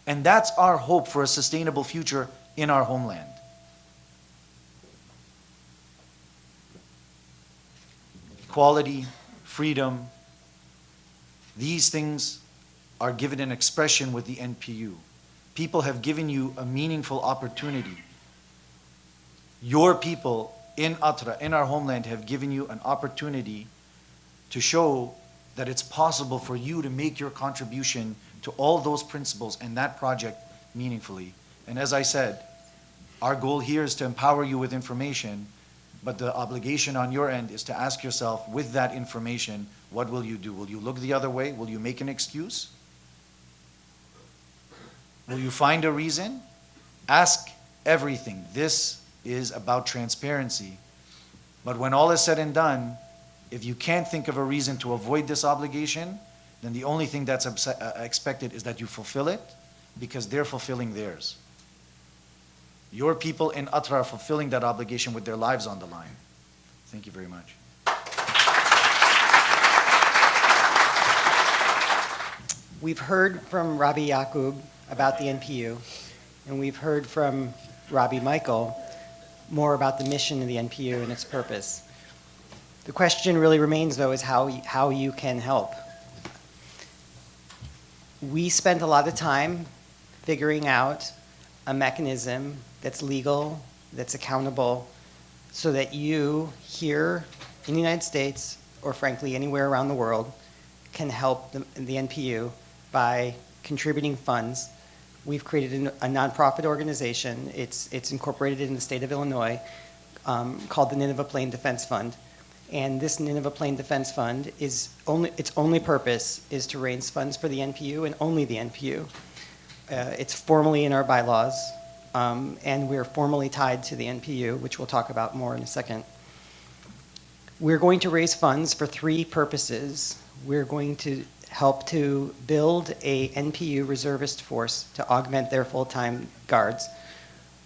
And that's our hope for a sustainable future in our homeland. Equality, freedom, these things are given an expression with the NPU. People have given you a meaningful opportunity. Your people in Atra, in our homeland, have given you an opportunity to show that it's possible for you to make your contribution to all those principles and that project meaningfully. And as I said, our goal here is to empower you with information, but the obligation on your end is to ask yourself, with that information, what will you do? Will you look the other way? Will you make an excuse? Will you find a reason? Ask everything. This is about transparency. But when all is said and done, if you can't think of a reason to avoid this obligation, then the only thing that's expected is that you fulfill it, because they're fulfilling theirs. Your people in Atra are fulfilling that obligation with their lives on the line. Thank you very much. We've heard from Rabbi Yaqub about the NPU, and we've heard from Rabbi Michael more about the mission of the NPU and its purpose. The question really remains, though, is how you can help. We spent a lot of time figuring out a mechanism that's legal, that's accountable, so that you here in the United States, or frankly anywhere around the world, can help the NPU by contributing funds we've created a nonprofit organization. It's incorporated in the state of Illinois, called the Nineveh Plain Defense Fund. And this Nineveh Plain Defense Fund its only purpose is to raise funds for the NPU and only the NPU. It's formally in our bylaws, and we're formally tied to the NPU, which we'll talk about more in a second. We're going to raise funds for three purposes. We're going to help to build a NPU reservist force to augment their full-time guards.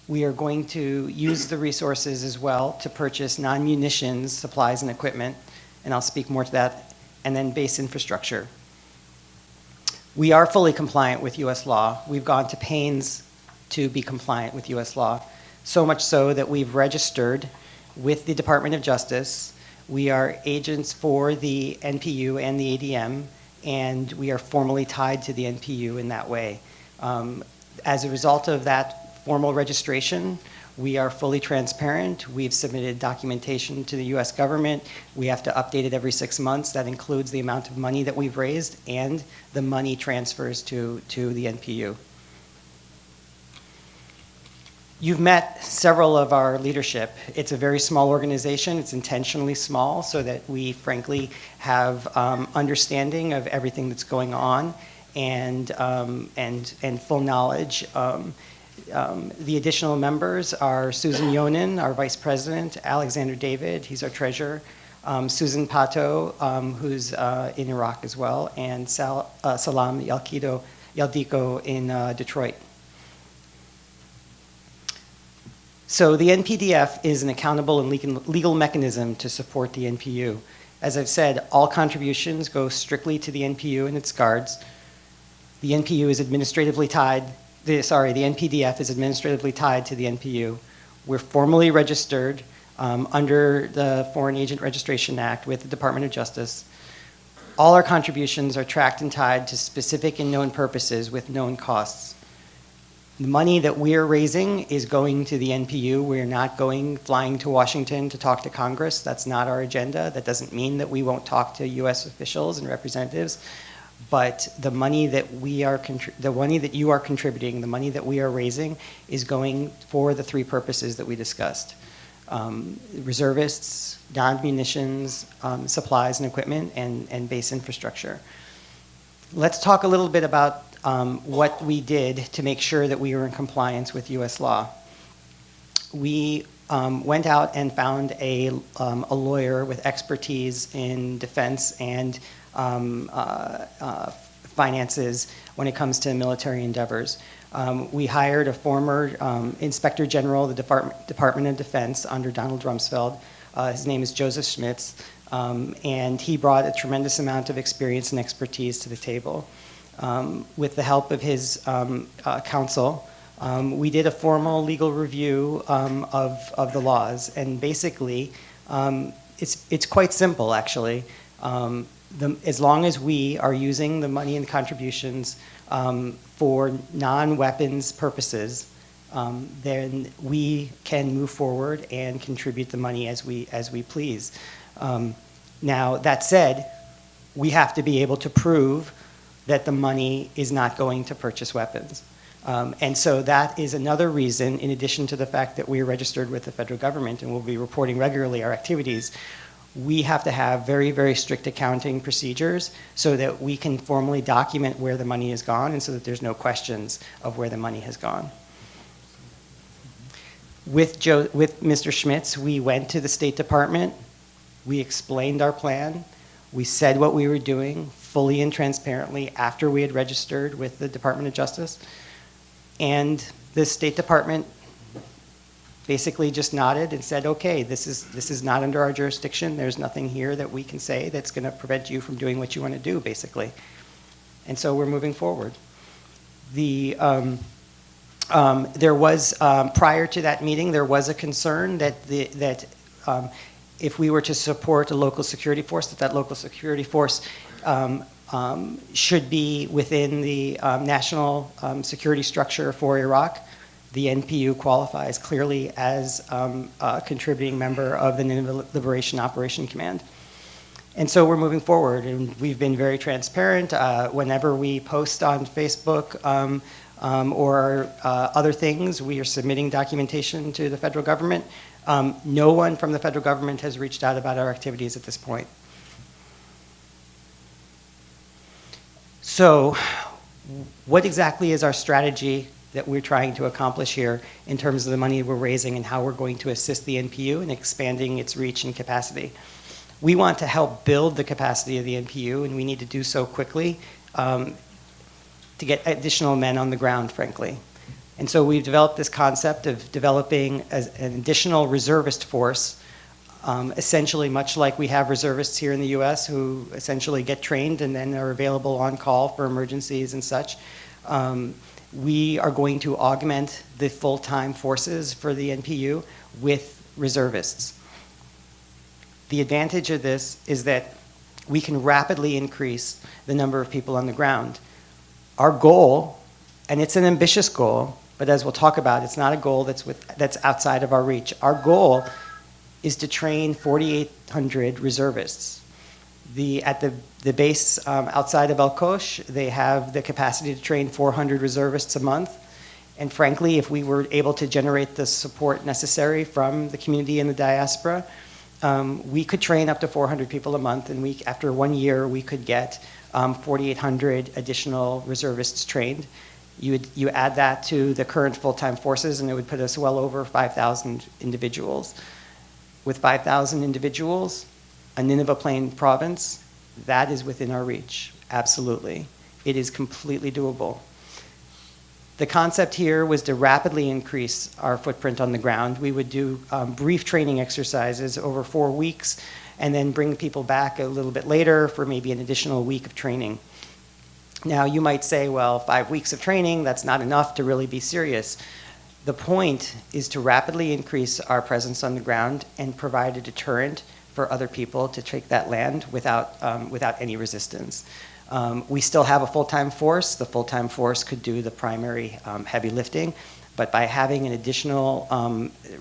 We are going to use the resources as well to purchase non-munitions, supplies, and equipment, and I'll speak more to that, and then base infrastructure. We are fully compliant with U.S. law. We've gone to pains to be compliant with U.S. law, so much so that we've registered with the Department of Justice. We are agents for the NPU and the ADM, and we are formally tied to the NPU in that way. As a result of that formal registration, we are fully transparent. We've submitted documentation to the U.S. government. We have to update it every 6 months. That includes the amount of money that we've raised and the money transfers to the NPU. You've met several of our leadership. It's a very small organization. It's intentionally small so that we, frankly, have understanding of everything that's going on and full knowledge. The additional members are Susan Yonan, our Vice President, Alexander David, he's our Treasurer, Susan Pato, who's in Iraq as well, and Salam Yaldiko in Detroit. So the NPDF is an accountable and legal mechanism to support the NPU. As I've said, all contributions go strictly to the NPU and its guards. The NPU is administratively tied. The NPDF is administratively tied to the NPU. We're formally registered under the Foreign Agent Registration Act with the Department of Justice. All our contributions are tracked and tied to specific and known purposes with known costs. The money that we're raising is going to the NPU. We're not flying to Washington to talk to Congress. That's not our agenda. That doesn't mean that we won't talk to U.S. officials and representatives. But the money that you are contributing, the money that we are raising, is going for the three purposes that we discussed: reservists, non-munitions, supplies and equipment, and base infrastructure. Let's talk a little bit about what we did to make sure that we were in compliance with U.S. law. We went out and found a lawyer with expertise in defense and finances when it comes to military endeavors. We hired a former Inspector General of the Department of Defense under Donald Rumsfeld. His name is Joseph Schmitz, and he brought a tremendous amount of experience and expertise to the table. With the help of his counsel, we did a formal legal review of the laws, and basically, it's quite simple, actually. As long as we are using the money and contributions for non-weapons purposes, then we can move forward and contribute the money as we please. Now, that said, we have to be able to prove that the money is not going to purchase weapons. And so that is another reason, in addition to the fact that we're registered with the federal government and we'll be reporting regularly our activities, we have to have very, very strict accounting procedures so that we can formally document where the money has gone and so that there's no questions of where the money has gone. With Mr. Schmitz, we went to the State Department, we explained our plan, we said what we were doing fully and transparently after we had registered with the Department of Justice, and the State Department basically just nodded and said, okay, this is not under our jurisdiction. There's nothing here that we can say that's going to prevent you from doing what you want to do, basically. And so we're moving forward. There was, prior to that meeting, there was a concern that if we were to support a local security force, that local security force should be within the national security structure for Iraq. The NPU qualifies clearly as a contributing member of the Nineveh Liberation Operation Command. And so we're moving forward, and we've been very transparent. Whenever we post on Facebook or other things. We are submitting documentation to the federal government. No one from the federal government has reached out about our activities at this point. So, what exactly is our strategy that we're trying to accomplish here in terms of the money we're raising and how we're going to assist the NPU in expanding its reach and capacity? We want to help build the capacity of the NPU, and we need to do so quickly to get additional men on the ground, frankly. And so we've developed this concept of developing an additional reservist force, essentially much like we have reservists here in the US who essentially get trained and then are available on call for emergencies and such. We are going to augment the full-time forces for the NPU with reservists. The advantage of this is that we can rapidly increase the number of people on the ground. Our goal, and it's an ambitious goal, but as we'll talk about, it's not a goal that's outside of our reach. Our goal is to train 4,800 reservists. At the base outside of El Kosh, they have the capacity to train 400 reservists a month. And frankly, if we were able to generate the support necessary from the community and the diaspora, we could train up to 400 people a month, and after 1 year, we could get 4,800 additional reservists trained. You add that to the current full-time forces, and it would put us well over 5,000 individuals. With 5,000 individuals, a Nineveh Plain province, that is within our reach, absolutely. It is completely doable. The concept here was to rapidly increase our footprint on the ground. We would do brief training exercises over 4 weeks and then bring people back a little bit later for maybe an additional week of training. Now, you might say, well, 5 weeks of training, that's not enough to really be serious. The point is to rapidly increase our presence on the ground and provide a deterrent for other people to take that land without any resistance. We still have a full-time force. The full-time force could do the primary heavy lifting, but by having an additional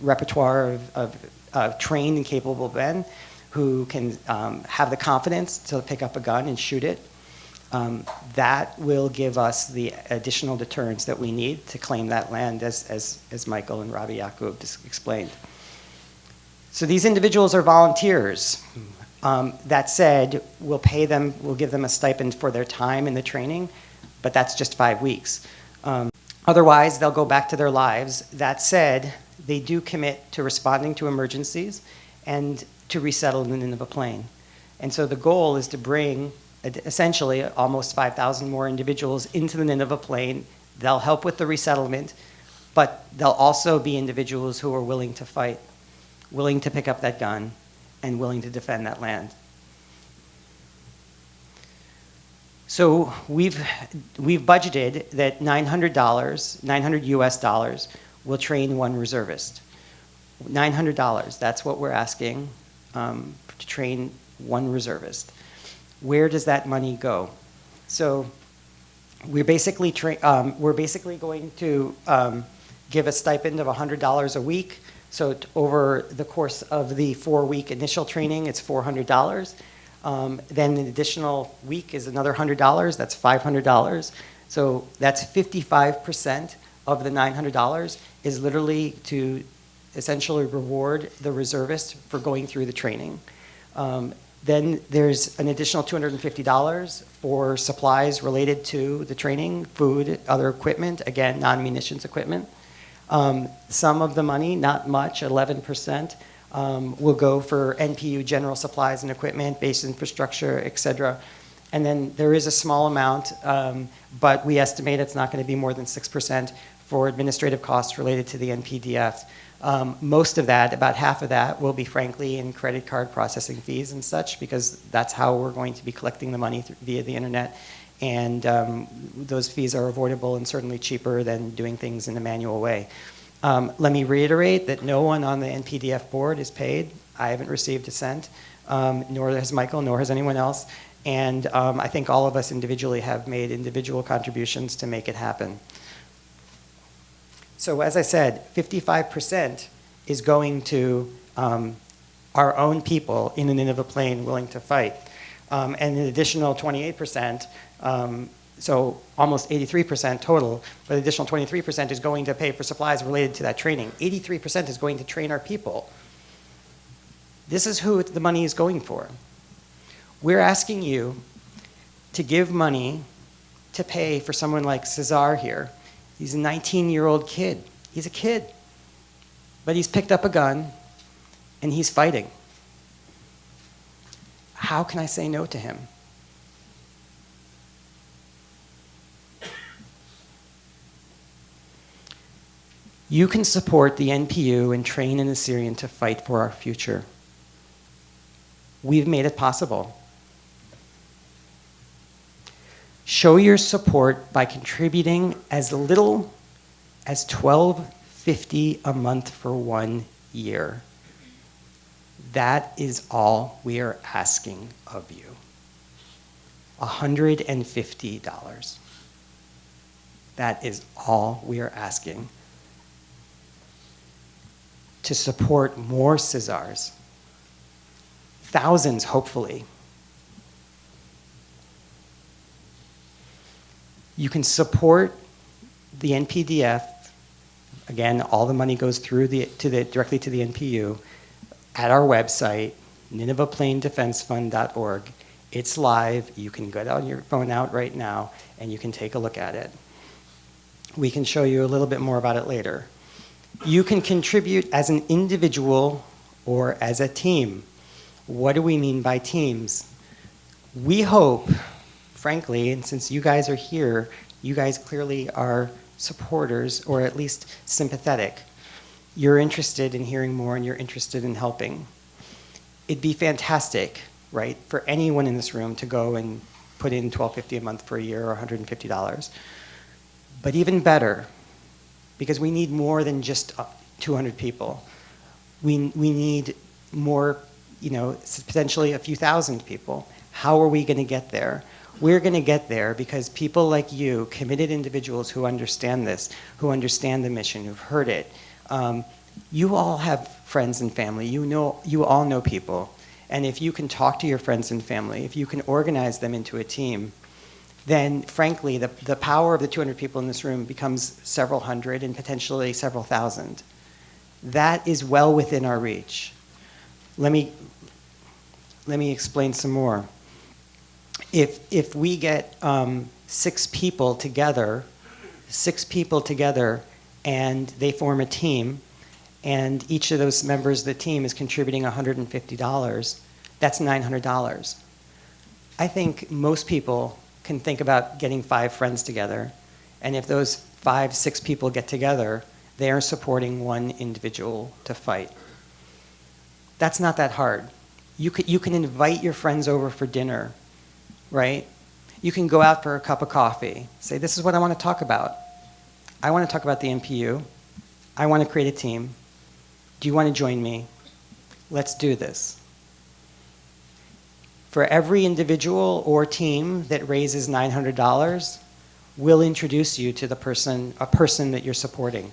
repertoire of trained and capable men who can have the confidence to pick up a gun and shoot it, that will give us the additional deterrence that we need to claim that land, as Michael and Rabbi Yaakov just explained. So these individuals are volunteers. That said, we'll pay them, we'll give them a stipend for their time in the training, but that's just 5 weeks. Otherwise, they'll go back to their lives. That said, they do commit to responding to emergencies and to resettle in the Nineveh Plain. And so the goal is to bring essentially almost 5,000 more individuals into the Nineveh Plain. They'll help with the resettlement, but they'll also be individuals who are willing to fight, willing to pick up that gun, and willing to defend that land. So we've budgeted that $900 US dollars will train one reservist. $900, that's what we're asking to train one reservist. Where does that money go? So we're basically going to give a stipend of $100 a week. So over the course of the 4-week initial training, it's $400. Then an additional week is another $100. That's $500. So that's 55% of the $900 is literally to essentially reward the reservist for going through the training. Then there's an additional $250 for supplies related to the training, food, other equipment, again, non-munitions equipment. Some of the money, not much, 11%, will go for NPU general supplies and equipment, base infrastructure, et cetera. And then there is a small amount, but we estimate it's not going to be more than 6% for administrative costs related to the NPDF. Most of that, about half of that, will be frankly in credit card processing fees and such, because that's how we're going to be collecting the money via the internet. And those fees are avoidable and certainly cheaper than doing things in a manual way. Let me reiterate that no one on the NPDF board is paid. I haven't received a cent, nor has Michael, nor has anyone else. And I think all of us individually have made individual contributions to make it happen. So as I said, 55% is going to our own people in the Nineveh Plain willing to fight. And an additional 28% So almost 83% total, but additional 23% is going to pay for supplies related to that training. 83% is going to train our people. This is who the money is going for. We're asking you to give money to pay for someone like Cesar here. He's a 19-year-old kid. He's a kid, but he's picked up a gun and he's fighting. How can I say no to him? You can support the NPU and train an Assyrian to fight for our future. We've made it possible. Show your support by contributing as little as $12.50 a month for 1 year. That is all we are asking of you. $150. That is all we are asking to support more Cesars. Thousands, hopefully. You can support the NPDF. Again, all the money goes through directly to the NPU at our website, NinevehPlainDefenseFund.org. It's live. You can get on your phone out right now and you can take a look at it. We can show you a little bit more about it later. You can contribute as an individual or as a team. What do we mean by teams? We hope, frankly, and since you guys are here, you guys clearly are supporters or at least sympathetic. You're interested in hearing more and you're interested in helping. It'd be fantastic, right, for anyone in this room to go and put in $12.50 a month for a year or $150. But even better, because we need more than just 200 people. We need more, potentially a few thousand people. How are we going to get there? We're going to get there because people like you, committed individuals who understand this, who understand the mission, who've heard it, you all have friends and family. You all know people. And if you can talk to your friends and family, if you can organize them into a team, then frankly, the power of the 200 people in this room becomes several hundred and potentially several thousand. That is well within our reach. Let me explain some more. If we get 6 people together, and they form a team, and each of those members of the team is contributing $150, that's $900. I think most people can think about getting 5 friends together, and if those 5, 6 people get together, they are supporting one individual to fight. That's not that hard. You can invite your friends over for dinner, right? You can go out for a cup of coffee. Say, this is what I want to talk about. I want to talk about the NPU. I want to create a team. Do you want to join me? Let's do this. For every individual or team that raises $900, we'll introduce you to a person that you're supporting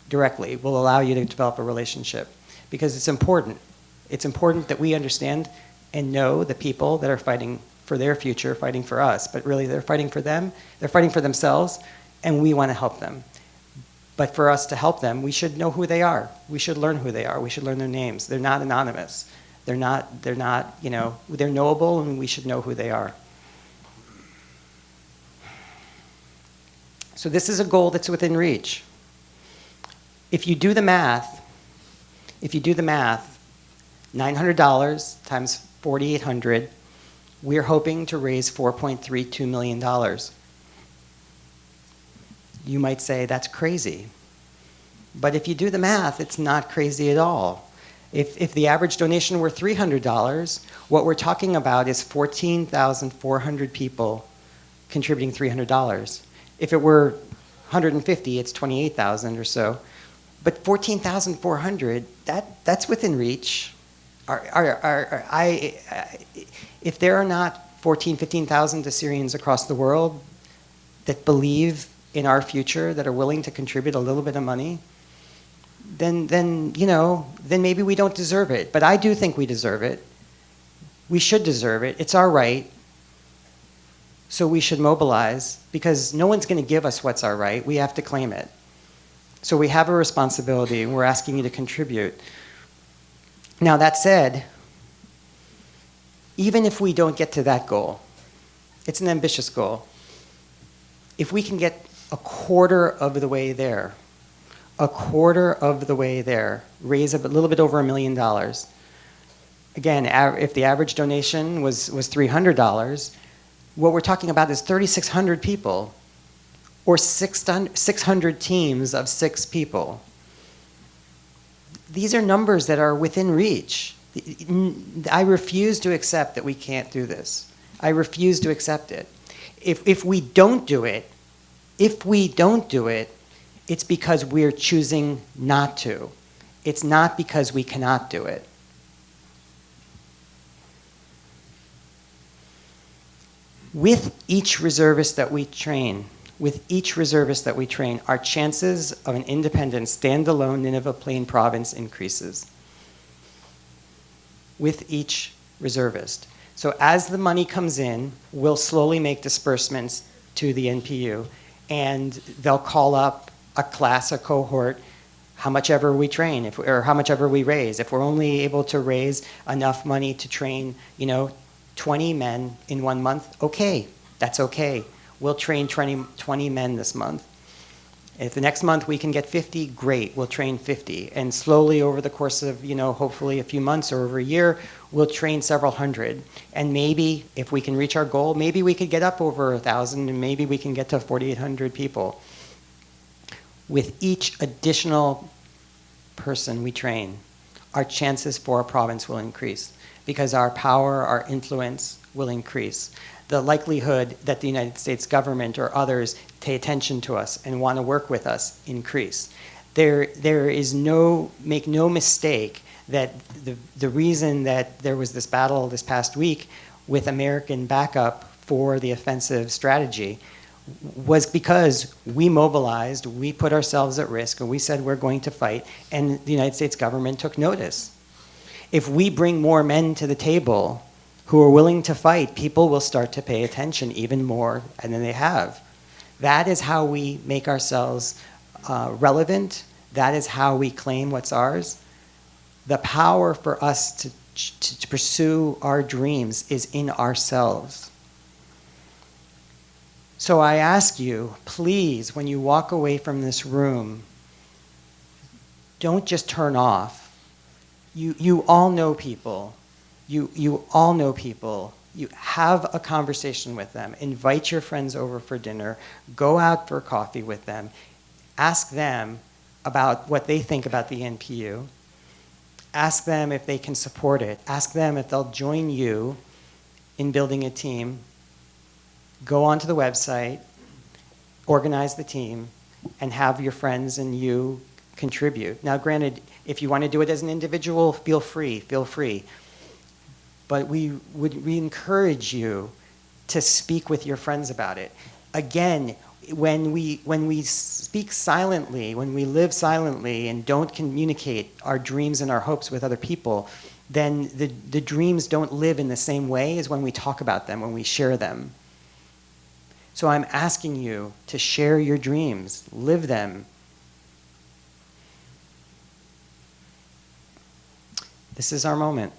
directly. We'll allow you to develop a relationship because it's important. It's important that we understand and know the people that are fighting for their future, fighting for us, but really they're fighting for them, they're fighting for themselves, and we want to help them. But for us to help them, we should know who they are. We should learn who they are. We should learn their names. They're not anonymous. They're not, they're knowable, and we should know who they are. So this is a goal that's within reach. If you do the math, $900 times 4,800, we're hoping to raise $4.32 million. You might say that's crazy. But if you do the math, it's not crazy at all. If the average donation were $300, what we're talking about is 14,400 people contributing $300. If it were 150, it's 28,000 or so. But 14,400, that's within reach. If there are not 14,000, 15,000 Assyrians across the world that believe in our future, that are willing to contribute a little bit of money, then maybe we don't deserve it. But I do think we deserve it. We should deserve it. It's our right. So we should mobilize, because no one's going to give us what's our right. We have to claim it. So we have a responsibility, and we're asking you to contribute. Now, that said, even if we don't get to that goal, it's an ambitious goal. If we can get a quarter of the way there, raise a little bit over $1 million. Again, if the average donation was $300, what we're talking about is 3,600 people, or 600 teams of 6 people. These are numbers that are within reach. I refuse to accept that we can't do this. I refuse to accept it. If we don't do it, it's because we're choosing not to. It's not because we cannot do it. With each reservist that we train, our chances of an independent, standalone Nineveh Plain province increases. With each reservist. So as the money comes in, we'll slowly make disbursements to the NPU, and they'll call up a class, a cohort, how much ever we train, or how much ever we raise. If we're only able to raise enough money to train, 20 men in 1 month, okay, that's okay. We'll train 20 men this month. If the next month we can get 50, great, we'll train 50. And slowly over the course of, hopefully a few months or over a year, we'll train several hundred. And maybe if we can reach our goal, maybe we could get up over 1,000, and maybe we can get to 4,800 people. With each additional person we train, our chances for a province will increase, because our power, our influence will increase. The likelihood that the United States government or others pay attention to us and want to work with us increase. There is make no mistake that the reason that there was this battle this past week with American backup for the offensive strategy was because we mobilized, we put ourselves at risk, and we said we're going to fight, and the United States government took notice. If we bring more men to the table who are willing to fight, people will start to pay attention even more than they have. That is how we make ourselves relevant. That is how we claim what's ours. The power for us to pursue our dreams is in ourselves. So I ask you, please, when you walk away from this room, don't just turn off. You all know people. You all know people. You have a conversation with them. Invite your friends over for dinner. Go out for coffee with them. Ask them about what they think about the NPU. Ask them if they can support it. Ask them if they'll join you in building a team. Go onto the website, organize the team, and have your friends and you contribute. Now, granted, if you want to do it as an individual, feel free. But we encourage you to speak with your friends about it. Again, when we speak silently, when we live silently and don't communicate our dreams and our hopes with other people, then the dreams don't live in the same way as when we talk about them, when we share them. So I'm asking you to share your dreams, live them. This is our moment.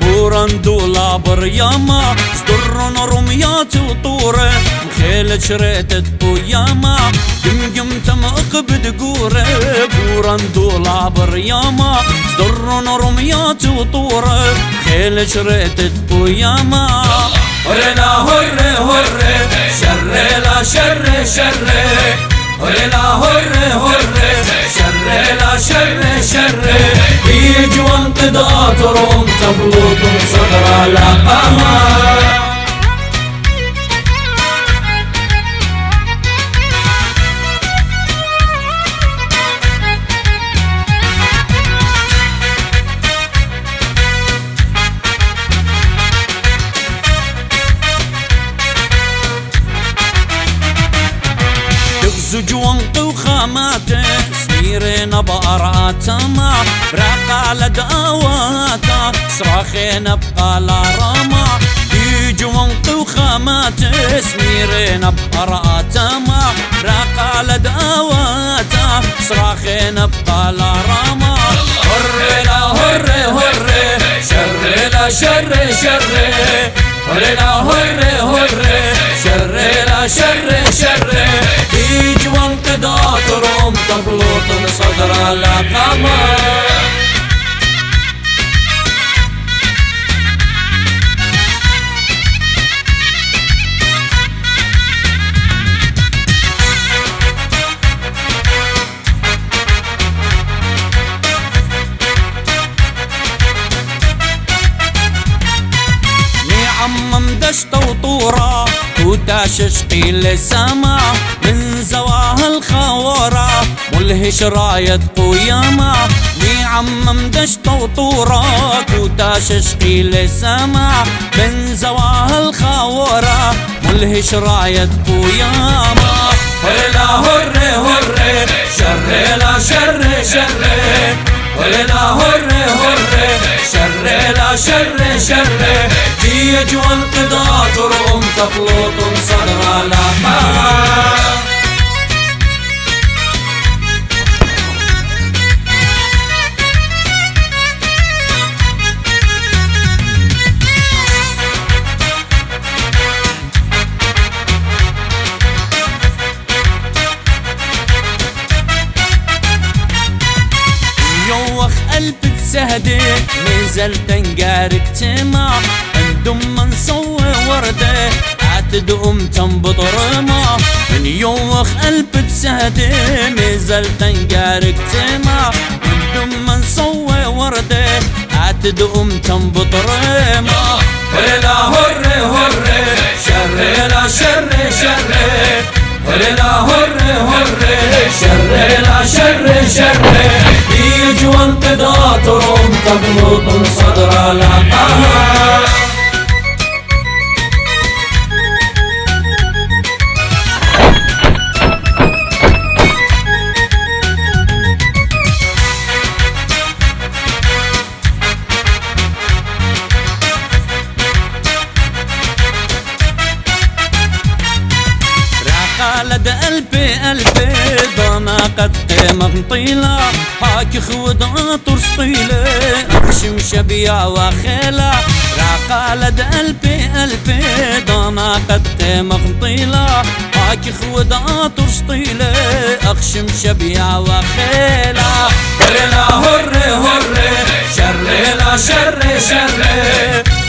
بوران دولا برياما صدرنا رميات وطورة خيل شريتت وياما قم تم اقبد قورة دولار برياما صدر رميات وطورة خيل شريتت وياما هرنا هر شر لا شر شر هرنا هر شر لا شر بيج وانقضاء روم تبلوط صدر لقما زجوان وخاماته سميرين بقراتما براق على دعواتا صراخين بقى راما يجوان وخاماته سميرين بقراتما براق على دعواتا صراخين بقى راما هر لا هر شر لا شر هرنا هر شر لا شر بيج وانقضاء روم تبلوط صدر لقما عمم دشت وطورة وتاششقي للسما من زواها الخورة ملهش راية قيامة مي عمم دشت وطورة وتاششقي للسما من زواها الخورة ملهش راية قيامة هرنا هر شر لا شر هرنا هر شر لا شر بيج وانقضاء روم تبلوط صدر لقما يوخ قلب تسهدي نزل تنقارك تما اندم من سوى وردة عتدقم تنبط رما من يوخ قلب تسهدي نزل تنقارك تما اندم من سوى وردة عتدقم تنبط رما هرنا هر شر لا شر هرنا هر شر لا شر بيج وانقضاء روم تبلوط صدر لقما لد قلبي ضناقت مغطيلة هاك خود عطر سطيلة أخشم شبيع وخيلة راقة لد قلبي ضناقت مغطيلة هاك خود عطر سطيلة أخشم شبيع وخيلة هرنا هر شر لا شر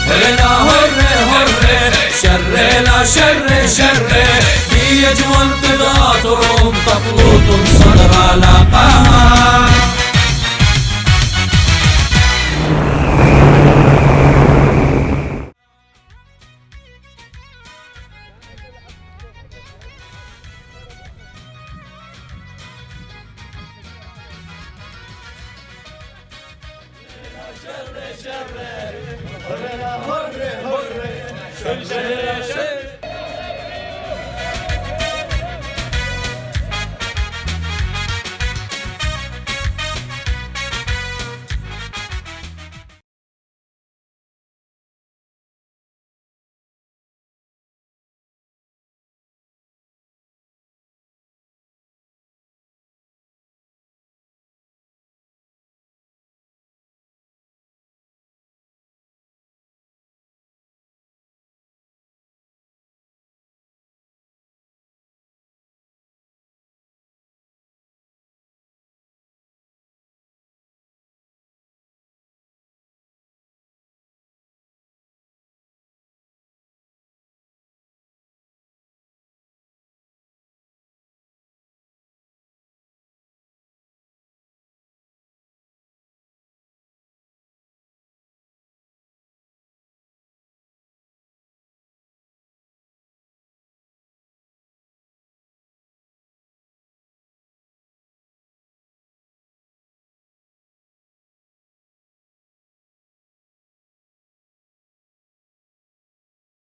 هرنا هر شر لا شر بيج وانقضاء روم تبلوط صدر لقما شر